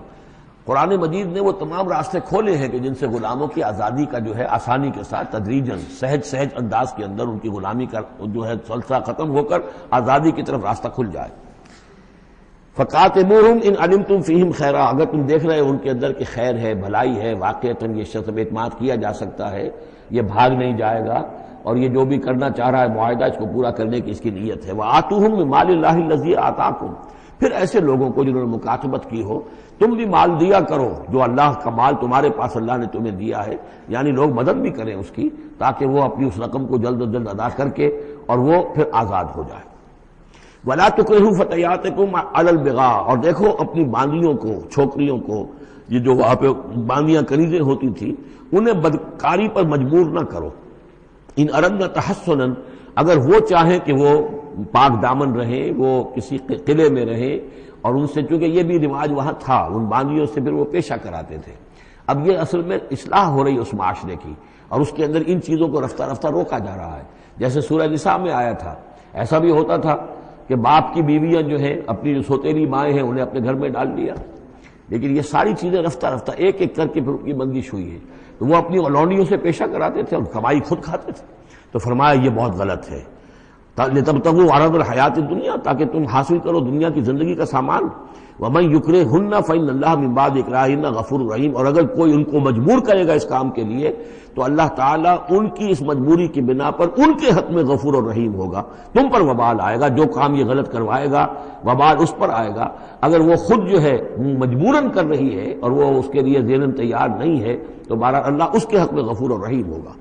قرآن مجید نے وہ تمام راستے کھولے ہیں کہ جن سے غلاموں کی آزادی کا جو ہے آسانی کے ساتھ تدریجاً سہج انداز کے اندر ان کی غلامی کا جو ہے سلسلہ ختم ہو کر آزادی کی طرف راستہ کھل جائے. فَقَاتِبُوهُمْ إِنْ عَلِمْتُمْ فِيهِمْ خَيْرًا، اگر تم دیکھ رہے ہو ان کے اندر کہ خیر ہے، بھلائی ہے، واقعتاً یہ شخص پہ اعتماد کیا جا سکتا ہے، یہ بھاگ نہیں جائے گا اور یہ جو بھی کرنا چاہ رہا ہے معاہدہ اس کو پورا کرنے کی اس کی نیت ہے. وَآتُوهُمْ مِنْ مَالِ اللَّهِ الَّذِي آتَاكُمْ، پھر ایسے لوگوں کو جنہوں نے مکاتبت کی ہو تم بھی مال دیا کرو، جو اللہ کا مال تمہارے پاس اللہ نے تمہیں دیا ہے. یعنی لوگ مدد بھی کریں اس کی تاکہ وہ اپنی اس رقم کو جلد از جلد ادا کر کے اور وہ پھر آزاد ہو جائے. وَلَا تُكْرِهُوا فَتَيَاتِكُمْ عَلَى الْبِغَاءِ، اور دیکھو اپنی باندیوں کو، چھوکریوں کو، یہ جو وہاں پہ باندیاں کنیزیں ہوتی تھی انہیں بدکاری پر مجبور نہ کرو. ان اردنا تحسنا، اگر وہ چاہیں کہ وہ پاک دامن رہیں، وہ کسی قلعے میں رہیں، اور ان سے چونکہ یہ بھی رواج وہاں تھا، ان باندیوں سے پھر وہ پیشہ کراتے تھے. اب یہ اصل میں اصلاح ہو رہی اس معاشرے کی اور اس کے اندر ان چیزوں کو رفتہ رفتہ روکا جا رہا ہے. جیسے سورہ نساء میں آیا تھا، ایسا بھی ہوتا تھا کہ باپ کی بیویاں جو ہیں اپنی جو سوتیلی مائیں ہیں انہیں اپنے گھر میں ڈال لیا. لیکن یہ ساری چیزیں رفتہ رفتہ ایک ایک کر کے پھر ان کی بندش ہوئی ہے. تو وہ اپنی لونڈیوں سے پیشہ کراتے تھے اور کمائی خود کھاتے تھے. تو فرمایا یہ بہت غلط ہے. لِتَبْتَغُوا عَرَضَ الْحَيَاةِ الدُّنْيَا، تاکہ تم حاصل کرو دنیا کی زندگی کا سامان. وَمَنْ يُكْرِهُنَّ فَإِنَّ اللَّهَ مِنْ بَعْدِ إِكْرَاهِهِنَّ غَفُورٌ رَحِيمٌ، اور اگر کوئی ان کو مجبور کرے گا اس کام کے لیے تو اللہ تعالیٰ ان کی اس مجبوری کی بنا پر ان کے حق میں غفور اور رحیم ہوگا. تم پر وبال آئے گا، جو کام یہ غلط کروائے گا وبال اس پر آئے گا. اگر وہ خود جو ہے مجبوراً کر رہی ہے اور وہ اس کے لیے ذہناً تیار نہیں ہے تو بہرحال اللہ اس کے حق میں غفور اور رحیم ہوگا.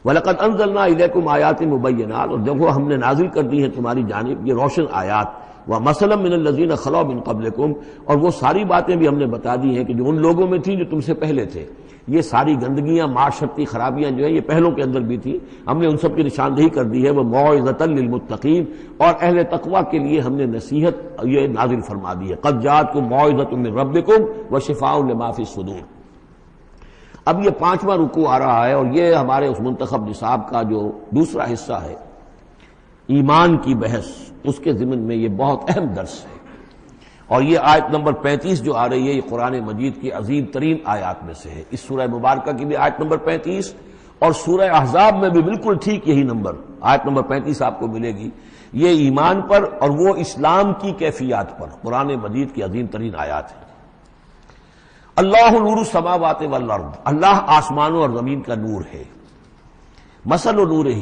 وَلَقَدْ أَنزَلْنَا إِلَيْكُمْ آيَاتٍ مُبَيِّنَاتٍ، اور دیکھو ہم نے نازل کر دی ہیں تمہاری جانب یہ روشن آیات. وَمَثَلًا مِّنَ الَّذِينَ خَلَوْا مِن قَبْلِكُمْ، اور وہ ساری باتیں بھی ہم نے بتا دی ہیں کہ جو ان لوگوں میں تھیں جو تم سے پہلے تھے. یہ ساری گندگیاں، معاشرتی خرابیاں جو ہیں یہ پہلوں کے اندر بھی تھیں، ہم نے ان سب کی نشاندہی کر دی ہے. وَمَوْعِظَةً لِّلْمُتَّقِينَ، اور اہل تقویٰ کے لیے ہم نے نصیحت یہ نازل فرما دی ہے. قَدْ جَاءَتْكُم مَوْعِظَةٌ مِّن رَّبِّكُمْ وَشِفَاءٌ لِّمَا فِي الصُّدُورِ. اب یہ 5واں رکوع آ رہا ہے اور یہ ہمارے اس منتخب نصاب کا جو دوسرا حصہ ہے، ایمان کی بحث، اس کے ضمن میں یہ بہت اہم درس ہے. اور یہ آیت نمبر 35 جو آ رہی ہے یہ قرآن مجید کی عظیم ترین آیات میں سے ہے. اس سورہ مبارکہ کی بھی آیت نمبر 35 اور سورہ احزاب میں بھی بالکل ٹھیک یہی نمبر آیت نمبر 35 آپ کو ملے گی. یہ ایمان پر اور وہ اسلام کی کیفیات پر قرآن مجید کی عظیم ترین آیات ہیں. اللہ نور السماوات والارض، اللہ آسمانوں اور زمین کا نور ہے. مثل نورہ،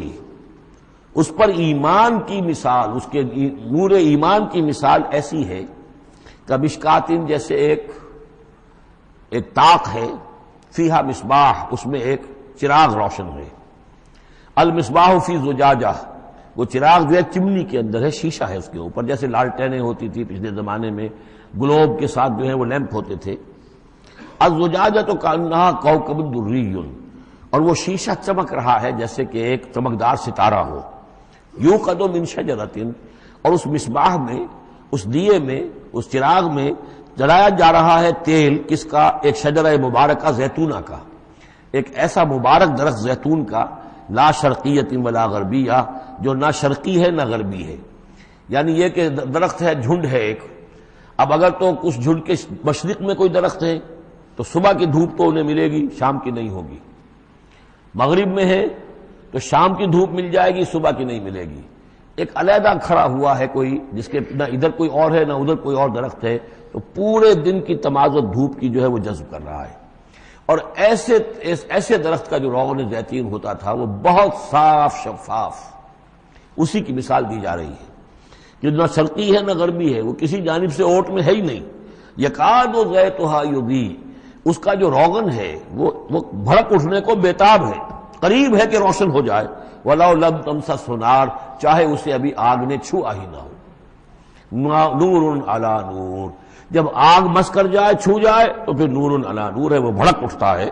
اس پر ایمان کی مثال، اس کے نور ایمان کی مثال ایسی ہے کمشکاتن، جیسے ایک ایک طاق ہے، فیہا مصباح، اس میں ایک چراغ روشن ہے، المصباح فی زجاجہ، وہ چراغ جو ہے چمنی کے اندر ہے، شیشہ ہے اس کے اوپر، جیسے لالٹینیں ہوتی تھی پچھلے زمانے میں، گلوب کے ساتھ جو ہے وہ لیمپ ہوتے تھے۔ الزجاجۃ کأنہا کوکب دری، اور وہ شیشہ چمک رہا ہے جیسے کہ ایک چمکدار ستارہ ہو، یوقد من شجرۃ، اور اس مصباح میں، اس دیے میں، اس چراغ میں جلایا جا رہا ہے تیل، کس کا؟ ایک شجرہ مبارکہ زیتونہ کا، ایک ایسا مبارک درخت زیتون کا، لا شرقیۃ ولا غربیہ، جو نہ شرقی ہے نہ غربی ہے، یعنی یہ کہ درخت ہے، جھنڈ ہے ایک، اب اگر تو اس جھنڈ کے مشرق میں کوئی درخت ہے تو صبح کی دھوپ تو انہیں ملے گی، شام کی نہیں ہوگی، مغرب میں ہے تو شام کی دھوپ مل جائے گی، صبح کی نہیں ملے گی، ایک علیحدہ کھڑا ہوا ہے کوئی جس کے نہ ادھر کوئی اور ہے نہ ادھر کوئی اور درخت ہے، تو پورے دن کی تمازت دھوپ کی جو ہے وہ جذب کر رہا ہے، اور ایسے درخت کا جو روغن زیتون ہوتا تھا وہ بہت صاف شفاف، اسی کی مثال دی جا رہی ہے کہ نہ شرقی ہے نہ غربی ہے، وہ کسی جانب سے اوٹ میں ہے ہی نہیں، یکاد زیتھا یضیء، اس کا جو روغن ہے وہ بھڑک اٹھنے کو بیتاب ہے، قریب ہے کہ روشن ہو جائے، وَلَوْ لَمْ تَمْسَسْهُ نَارٌ، چاہے اسے ابھی آگ نے چھوا ہی نہ ہو، نور علی نور، جب آگ مس کر جائے، چھو جائے تو پھر نور علی نور ہے، وہ بھڑک اٹھتا ہے،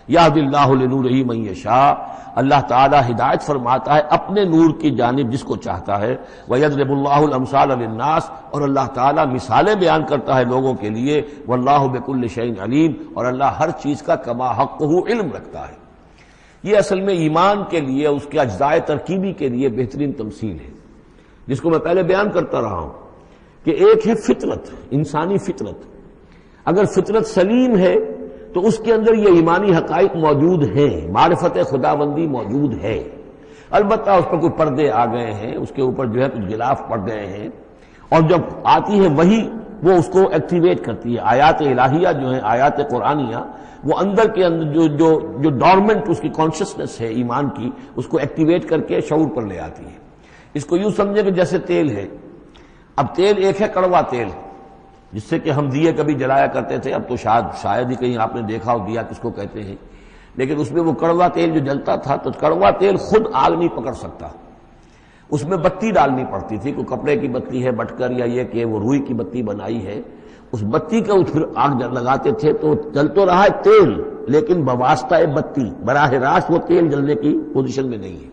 یہدی اللہ لنورہ من یشاء، اللہ تعالی ہدایت فرماتا ہے اپنے نور کی جانب جس کو چاہتا ہے، وَيَضْرِبُ اللَّهُ الْأَمْثَالَ لِلنَّاسِ، اور اللہ تعالی مثالیں بیان کرتا ہے لوگوں کے لیے، وَاللَّهُ بِكُلِّ شَيْءٍ عَلِيمٌ، اور اللہ ہر چیز کا کما حقہ علم رکھتا ہے۔ یہ اصل میں ایمان کے لیے، اس کے اجزائے ترکیبی کے لیے بہترین تمثیل ہے، جس کو میں پہلے بیان کرتا رہا ہوں کہ ایک ہے فطرت، انسانی فطرت، اگر فطرت سلیم ہے تو اس کے اندر یہ ایمانی حقائق موجود ہیں، معرفت خداوندی موجود ہے، البتہ اس پر کوئی پردے آ گئے ہیں، اس کے اوپر جو ہے کچھ غلاف پڑ گئے ہیں، اور جب آتی ہے وہی وہ اس کو ایکٹیویٹ کرتی ہے، آیات الہیہ جو ہیں، آیات قرآنیہ، وہ اندر کے اندر جو ڈورمنٹ اس کی کانشسنس ہے ایمان کی، اس کو ایکٹیویٹ کر کے شعور پر لے آتی ہے۔ اس کو یوں سمجھے کہ جیسے تیل ہے، اب تیل ایک ہے کڑوا تیل، جس سے کہ ہم دیے کبھی جلایا کرتے تھے، اب تو شاید ہی کہیں آپ نے دیکھا ہو دیا کس کو کہتے ہیں، لیکن اس میں وہ کڑوا تیل جو جلتا تھا، تو کڑوا تیل خود آگ نہیں پکڑ سکتا، اس میں بتی ڈالنی پڑتی تھی، کوئی کپڑے کی بتی ہے بٹ کر، یا یہ کہ وہ روئی کی بتی بنائی ہے، اس بتی کا پھر آگ لگاتے تھے تو جل تو رہا ہے تیل، لیکن بواسطہ بتی، براہ راست وہ تیل جلنے کی پوزیشن میں نہیں ہے۔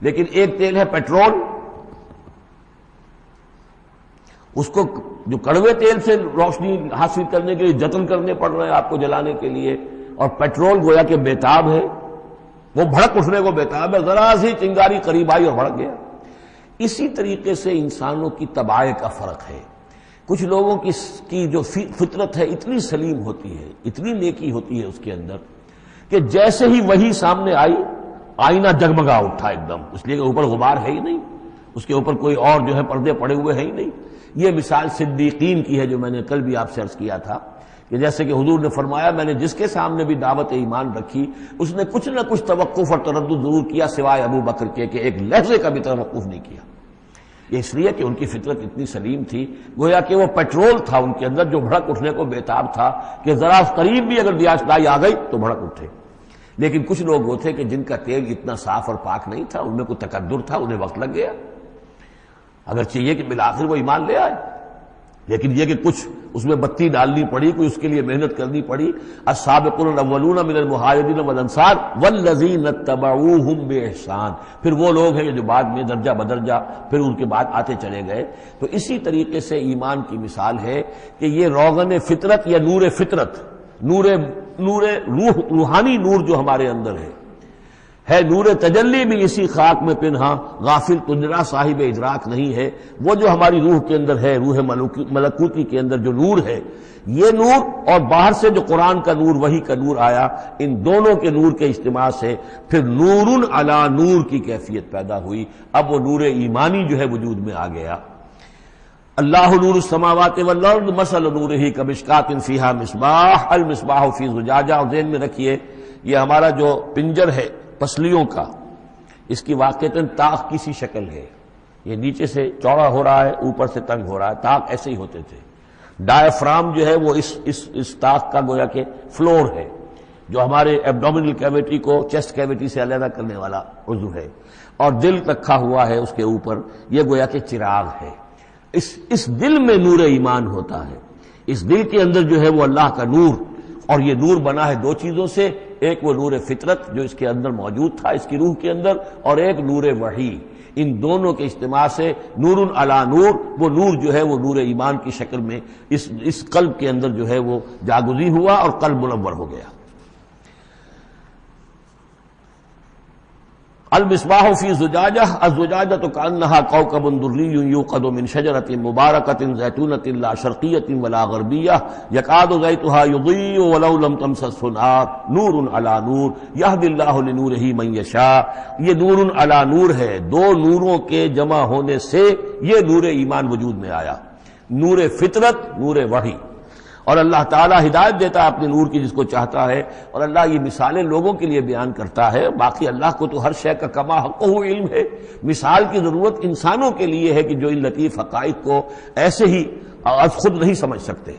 لیکن ایک تیل ہے پیٹرول، اس کو جو کڑوے تیل سے روشنی حاصل کرنے کے لیے جتن کرنے پڑ رہے ہیں آپ کو جلانے کے لیے، اور پیٹرول گویا کہ بیتاب ہے، وہ بھڑک اٹھنے کو بیتاب ہے، ذرا سی چنگاری قریب آئی اور بھڑک گیا۔ اسی طریقے سے انسانوں کی طباع کا فرق ہے، کچھ لوگوں کی جو فطرت ہے اتنی سلیم ہوتی ہے، اتنی نیکی ہوتی ہے اس کے اندر، کہ جیسے ہی وہی سامنے آئی، آئینہ جگمگا اٹھا ایک دم، اس لیے کہ اوپر غبار ہے ہی نہیں، اس کے اوپر کوئی اور جو ہے پردے پڑے ہوئے ہیں ہی نہیں۔ یہ مثال صدیقین کی ہے جو میں نے کل بھی آپ سے عرض کیا تھا، کہ جیسے کہ حضور نے فرمایا میں نے جس کے سامنے بھی دعوت ایمان رکھی، اس نے کچھ نہ کچھ توقف اور تردد ضرور کیا، سوائے ابو بکر کے، کہ ایک لحظے کا بھی توقف نہیں کیا۔ یہ اس لیے کہ ان کی فطرت اتنی سلیم تھی، گویا کہ وہ پیٹرول تھا ان کے اندر جو بھڑک اٹھنے کو بیتاب تھا، کہ ذرا قریب بھی اگر دیاسدائی آ گئی تو بھڑک اٹھے۔ لیکن کچھ لوگ وہ تھے کہ جن کا تیل اتنا صاف اور پاک نہیں تھا، ان میں کوئی تکدر تھا، انہیں وقت لگ گیا، اگر چاہیے کہ بالآخر وہ ایمان لے آئے، لیکن یہ کہ کچھ اس میں بتی ڈالنی پڑی، کوئی اس کے لیے محنت کرنی پڑی۔ السابقون الاولون من المہاجرین والانصار والذین اتبعوہم بإحسان، پھر وہ لوگ ہیں جو بعد میں درجہ بدرجہ پھر ان کے بعد آتے چلے گئے۔ تو اسی طریقے سے ایمان کی مثال ہے کہ یہ روغن فطرت یا نور فطرت، نور روح، روحانی نور جو ہمارے اندر ہے نور تجلی بھی اسی خاک میں پنہاں، غافل تجرا صاحب ادراک نہیں ہے، وہ جو ہماری روح کے اندر ہے، روح ملکوتی کے اندر جو نور ہے، یہ نور اور باہر سے جو قرآن کا نور، وحی کا نور آیا، ان دونوں کے نور کے اجتماع سے پھر نور علی نور کی کیفیت پیدا ہوئی۔ اب وہ نور ایمانی جو ہے وجود میں آ گیا۔ اللہ نور السماوات والارض مثل نورہ کمشکاۃ فیہا مصباح، المصباح فی زجاجہ، اور ذہن میں رکھیے یہ ہمارا جو پنجر ہے پسلیوں کا، اس کی واقعتاً طاق کی سی شکل ہے، یہ نیچے سے چوڑا ہو رہا ہے، اوپر سے تنگ ہو رہا ہے، طاق ایسے ہی ہوتے تھے، ڈائفرام جو ہے وہ اس طاق کا گویا کہ فلور ہے جو ہمارے ایبڈومینل کیویٹی کو چیسٹ کیویٹی سے علیحدہ کرنے والا عضو ہے، اور دل رکھا ہوا ہے اس کے اوپر، یہ گویا کہ چراغ ہے۔ اس دل میں نور ایمان ہوتا ہے، اس دل کے اندر جو ہے وہ اللہ کا نور، اور یہ نور بنا ہے دو چیزوں سے، ایک وہ نور فطرت جو اس کے اندر موجود تھا اس کی روح کے اندر، اور ایک نور وحی۔ ان دونوں کے اجتماع سے نور علی نور، وہ نور جو ہے وہ نور ایمان کی شکل میں اس قلب کے اندر جو ہے وہ جاگزی ہوا اور قلب منور ہو گیا۔ المصباح فی زجاجہ، الزجاجہ کأنہا کوکب دری یوقد من شجرۃ مبارکۃ زیتونۃ لا شرقیۃ ولا غربیہ یکاد زیتها یضیء ولو لم تمسسہ نار نور علی نور یہدی اللہ لنورہ من یشاء۔ یہ نور علی نور ہے، دو نوروں کے جمع ہونے سے یہ نور ایمان وجود میں آیا، نور فطرت، نور وحی۔ اور اللہ تعالیٰ ہدایت دیتا ہے اپنے نور کی جس کو چاہتا ہے، اور اللہ یہ مثالیں لوگوں کے لیے بیان کرتا ہے۔ باقی اللہ کو تو ہر شے کا کما حقہ علم ہے، مثال کی ضرورت انسانوں کے لیے ہے کہ جو ان لطیف حقائق کو ایسے ہی خود نہیں سمجھ سکتے۔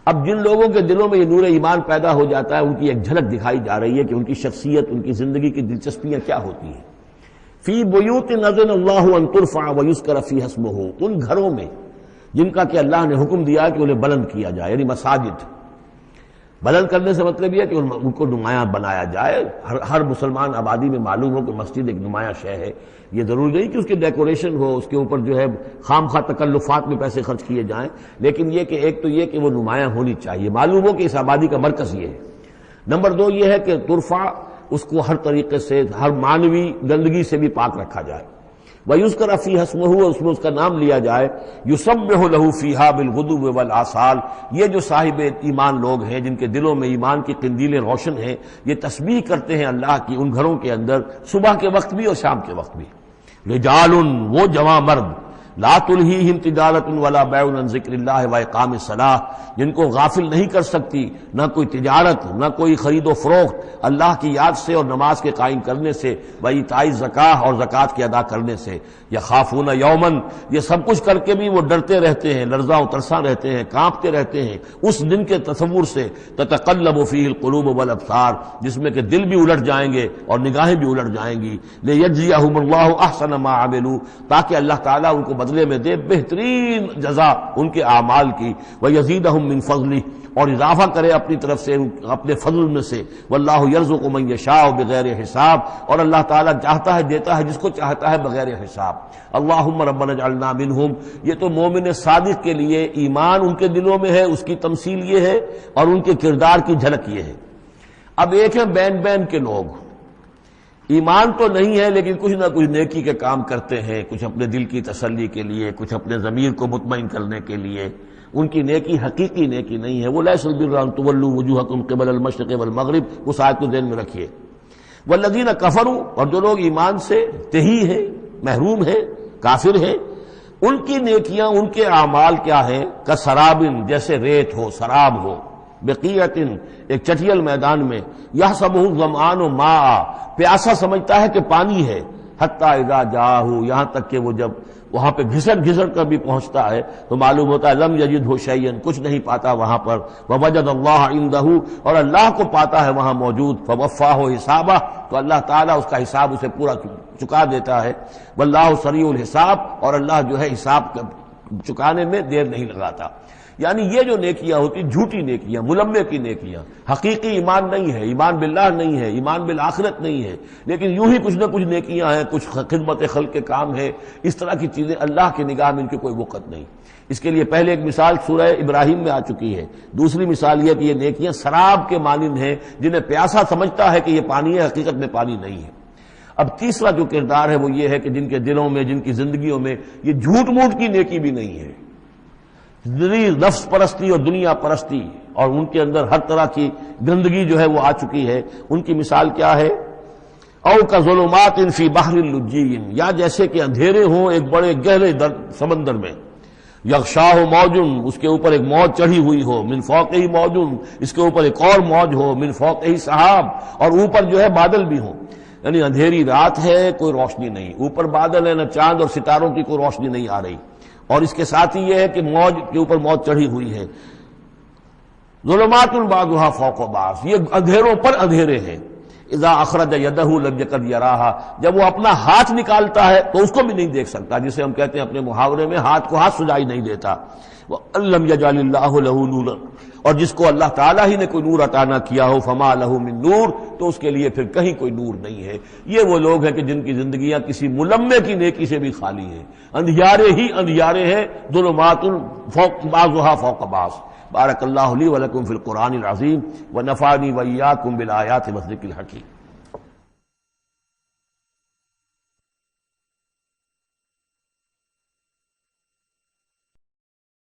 اب جن لوگوں کے دلوں میں یہ نور ایمان پیدا ہو جاتا ہے، ان کی ایک جھلک دکھائی جا رہی ہے کہ ان کی شخصیت، ان کی زندگی کی دلچسپیاں کیا ہوتی ہیں۔ فی بیوت اذن اللہ ان ترفع ویذکر فیہا اسمہ، ان گھروں میں جن کا کہ اللہ نے حکم دیا کہ انہیں بلند کیا جائے، یعنی مساجد۔ بلند کرنے سے مطلب یہ ہے کہ ان کو نمایاں بنایا جائے۔ ہر مسلمان آبادی میں معلوم ہو کہ مسجد ایک نمایاں شے ہے، یہ ضروری نہیں کہ اس کی ڈیکوریشن ہو، اس کے اوپر جو ہے خام خواہ تکلفات میں پیسے خرچ کیے جائیں، لیکن یہ کہ ایک تو یہ کہ وہ نمایاں ہونی چاہیے، معلوم ہو کہ اس آبادی کا مرکز یہ ہے۔ نمبر دو یہ ہے کہ ترفع، اس کو ہر طریقے سے، ہر معنوی گندگی سے بھی پاک رکھا جائے۔ وَيُذْكَرَ فِيهَا اسْمُهُ، اس میں اس کا نام لیا جائے۔ يُسَبِّحُ لَهُ فِيهَا بِالْغُدُوِّ وَالْآصَالِ، یہ جو صاحب ایمان لوگ ہیں جن کے دلوں میں ایمان کی قندیلیں روشن ہیں، یہ تسبیح کرتے ہیں اللہ کی ان گھروں کے اندر، صبح کے وقت بھی اور شام کے وقت بھی۔ رجال، وہ جوان مرد، لا تلہیہم تجارت ولا بیع عن ذکر اللہ واقام الصلاۃ، جن کو غافل نہیں کر سکتی نہ کوئی تجارت، نہ کوئی خرید و فروخت اللہ کی یاد سے اور نماز کے قائم کرنے سے، وایتاء الزکاۃ اور زکوٰۃ کے ادا کرنے سے۔ یخافون یومن، یہ سب کچھ کر کے بھی وہ ڈرتے رہتے ہیں، لرزاں و ترساں رہتے ہیں، کانپتے رہتے ہیں اس دن کے تصور سے، تتقلب فیہ القلوب والابصار، جس میں کہ دل بھی الٹ جائیں گے اور نگاہیں بھی الٹ جائیں گی۔ لیجزیہم اللہ احسن ما عملوا، تاکہ اللہ تعالیٰ ان کو بدلے میں دے بہترین جزا ان کے اعمال کی، وَيَزِيدَهُم مِّن فَضْلِهِ، اور اضافہ کرے اپنی طرف سے اپنے فضل میں سے۔ وَاللَّهُ يَرْزُقُ مَن يَشَاءُ بِغَيْرِ حساب، اور اللہ تعالیٰ چاہتا ہے دیتا ہے جس کو چاہتا ہے بغیر حساب۔ اللہم ربنا اجعلنا منہم، یہ تو مومن صادق کے لیے ایمان ان کے دلوں میں ہے، اس کی تمثیل یہ ہے، اور ان کے کردار کی جھلک یہ ہے۔ اب ایک ہے بین بین کے لوگ، ایمان تو نہیں ہے لیکن کچھ نہ کچھ نیکی کے کام کرتے ہیں، کچھ اپنے دل کی تسلی کے لیے، کچھ اپنے ضمیر کو مطمئن کرنے کے لیے۔ ان کی نیکی حقیقی نیکی نہیں ہے۔ وہ لیس البر ان تولوا وجوہکم قبل المشرق والمغرب، اس آیت کو ذہن میں رکھیے۔ والذین کفروا، اور جو لوگ ایمان سے تہی ہیں، محروم ہیں، کافر ہیں، ان کی نیکیاں، ان کے اعمال کیا ہیں؟ کسراب، جیسے ریت ہو، سراب ہو، بقیعۃ، ایک چٹیل میدان میں، یحسبہ الظمآن ماء، پیاسا سمجھتا ہے کہ پانی ہے، حتی اذا جاءہ، یہاں تک کہ وہ جب وہاں پہ گھسٹ کر بھی پہنچتا ہے تو معلوم ہوتا ہے لم یجدہ شیئا، کچھ نہیں پاتا وہاں پر، ووجد اللہ عندہ، اور اللہ کو پاتا ہے وہاں موجود، فوفاہ حسابہ، تو اللہ تعالیٰ اس کا حساب اسے پورا چکا دیتا ہے۔ واللہ سریع الحساب، اور اللہ جو ہے حساب چکانے میں دیر نہیں لگاتا۔ یعنی یہ جو نیکیاں ہوتی، جھوٹی نیکیاں، ملمے کی نیکیاں، حقیقی ایمان نہیں ہے، ایمان باللہ نہیں ہے، ایمان بالآخرت نہیں ہے، لیکن یوں ہی کچھ نہ کچھ نیکیاں ہیں، کچھ خدمت خلق کے کام ہے، اس طرح کی چیزیں اللہ کی نگاہ میں ان کی کوئی وقت نہیں۔ اس کے لیے پہلے ایک مثال سورہ ابراہیم میں آ چکی ہے، دوسری مثال یہ کہ یہ نیکیاں سراب کے مانند ہیں، جنہیں پیاسا سمجھتا ہے کہ یہ پانی ہے، حقیقت میں پانی نہیں ہے۔ اب تیسرا جو کردار ہے وہ یہ ہے کہ جن کے دلوں میں، جن کی زندگیوں میں یہ جھوٹ موٹ کی نیکی بھی نہیں ہے، نفس پرستی اور دنیا پرستی، اور ان کے اندر ہر طرح کی گندگی جو ہے وہ آ چکی ہے۔ ان کی مثال کیا ہے؟ او کظلمات فی بحر اللجی، یا جیسے کہ اندھیرے ہوں ایک بڑے گہرے سمندر میں، یغشاہ موج، اس کے اوپر ایک موج چڑھی ہوئی ہو، من فوقہ موج، اس کے اوپر ایک اور موج ہو، من فوقہ سحاب، اور اوپر جو ہے بادل بھی ہوں۔ یعنی اندھیری رات ہے، کوئی روشنی نہیں، اوپر بادل ہے، نہ چاند اور ستاروں کی کوئی روشنی نہیں آ رہی، اور اس کے ساتھ ہی یہ ہے کہ موج کے اوپر موت چڑھی ہوئی ہے. ظلمات بعضها فوق بعض، یہ اندھیروں پر اندھیرے ہیں. اذا اخرج یدہ لم یکد یراہا، جب وہ اپنا ہاتھ نکالتا ہے تو اس کو بھی نہیں دیکھ سکتا، جسے ہم کہتے ہیں اپنے محاورے میں ہاتھ کو ہاتھ سجائی نہیں دیتا. وَأَلَّمْ يَجْعَلِ اللَّهُ لَهُ نُورًا، اور جس کو اللہ تعالیٰ ہی نے کوئی نور عطا نہ کیا ہو، فما لہ من نور، تو اس کے لیے پھر کہیں کوئی نور نہیں ہے. یہ وہ لوگ ہیں کہ جن کی زندگیاں کسی ملمے کی نیکی سے بھی خالی ہیں، اندھیارے ہی اندھیارے ہیں. ظلمات فوق بعضها فوق بعض. بارک اللہ لی ولکم فی القرآن العظیم ونفعنی وإیاکم بالآیات والذکر الحکیم.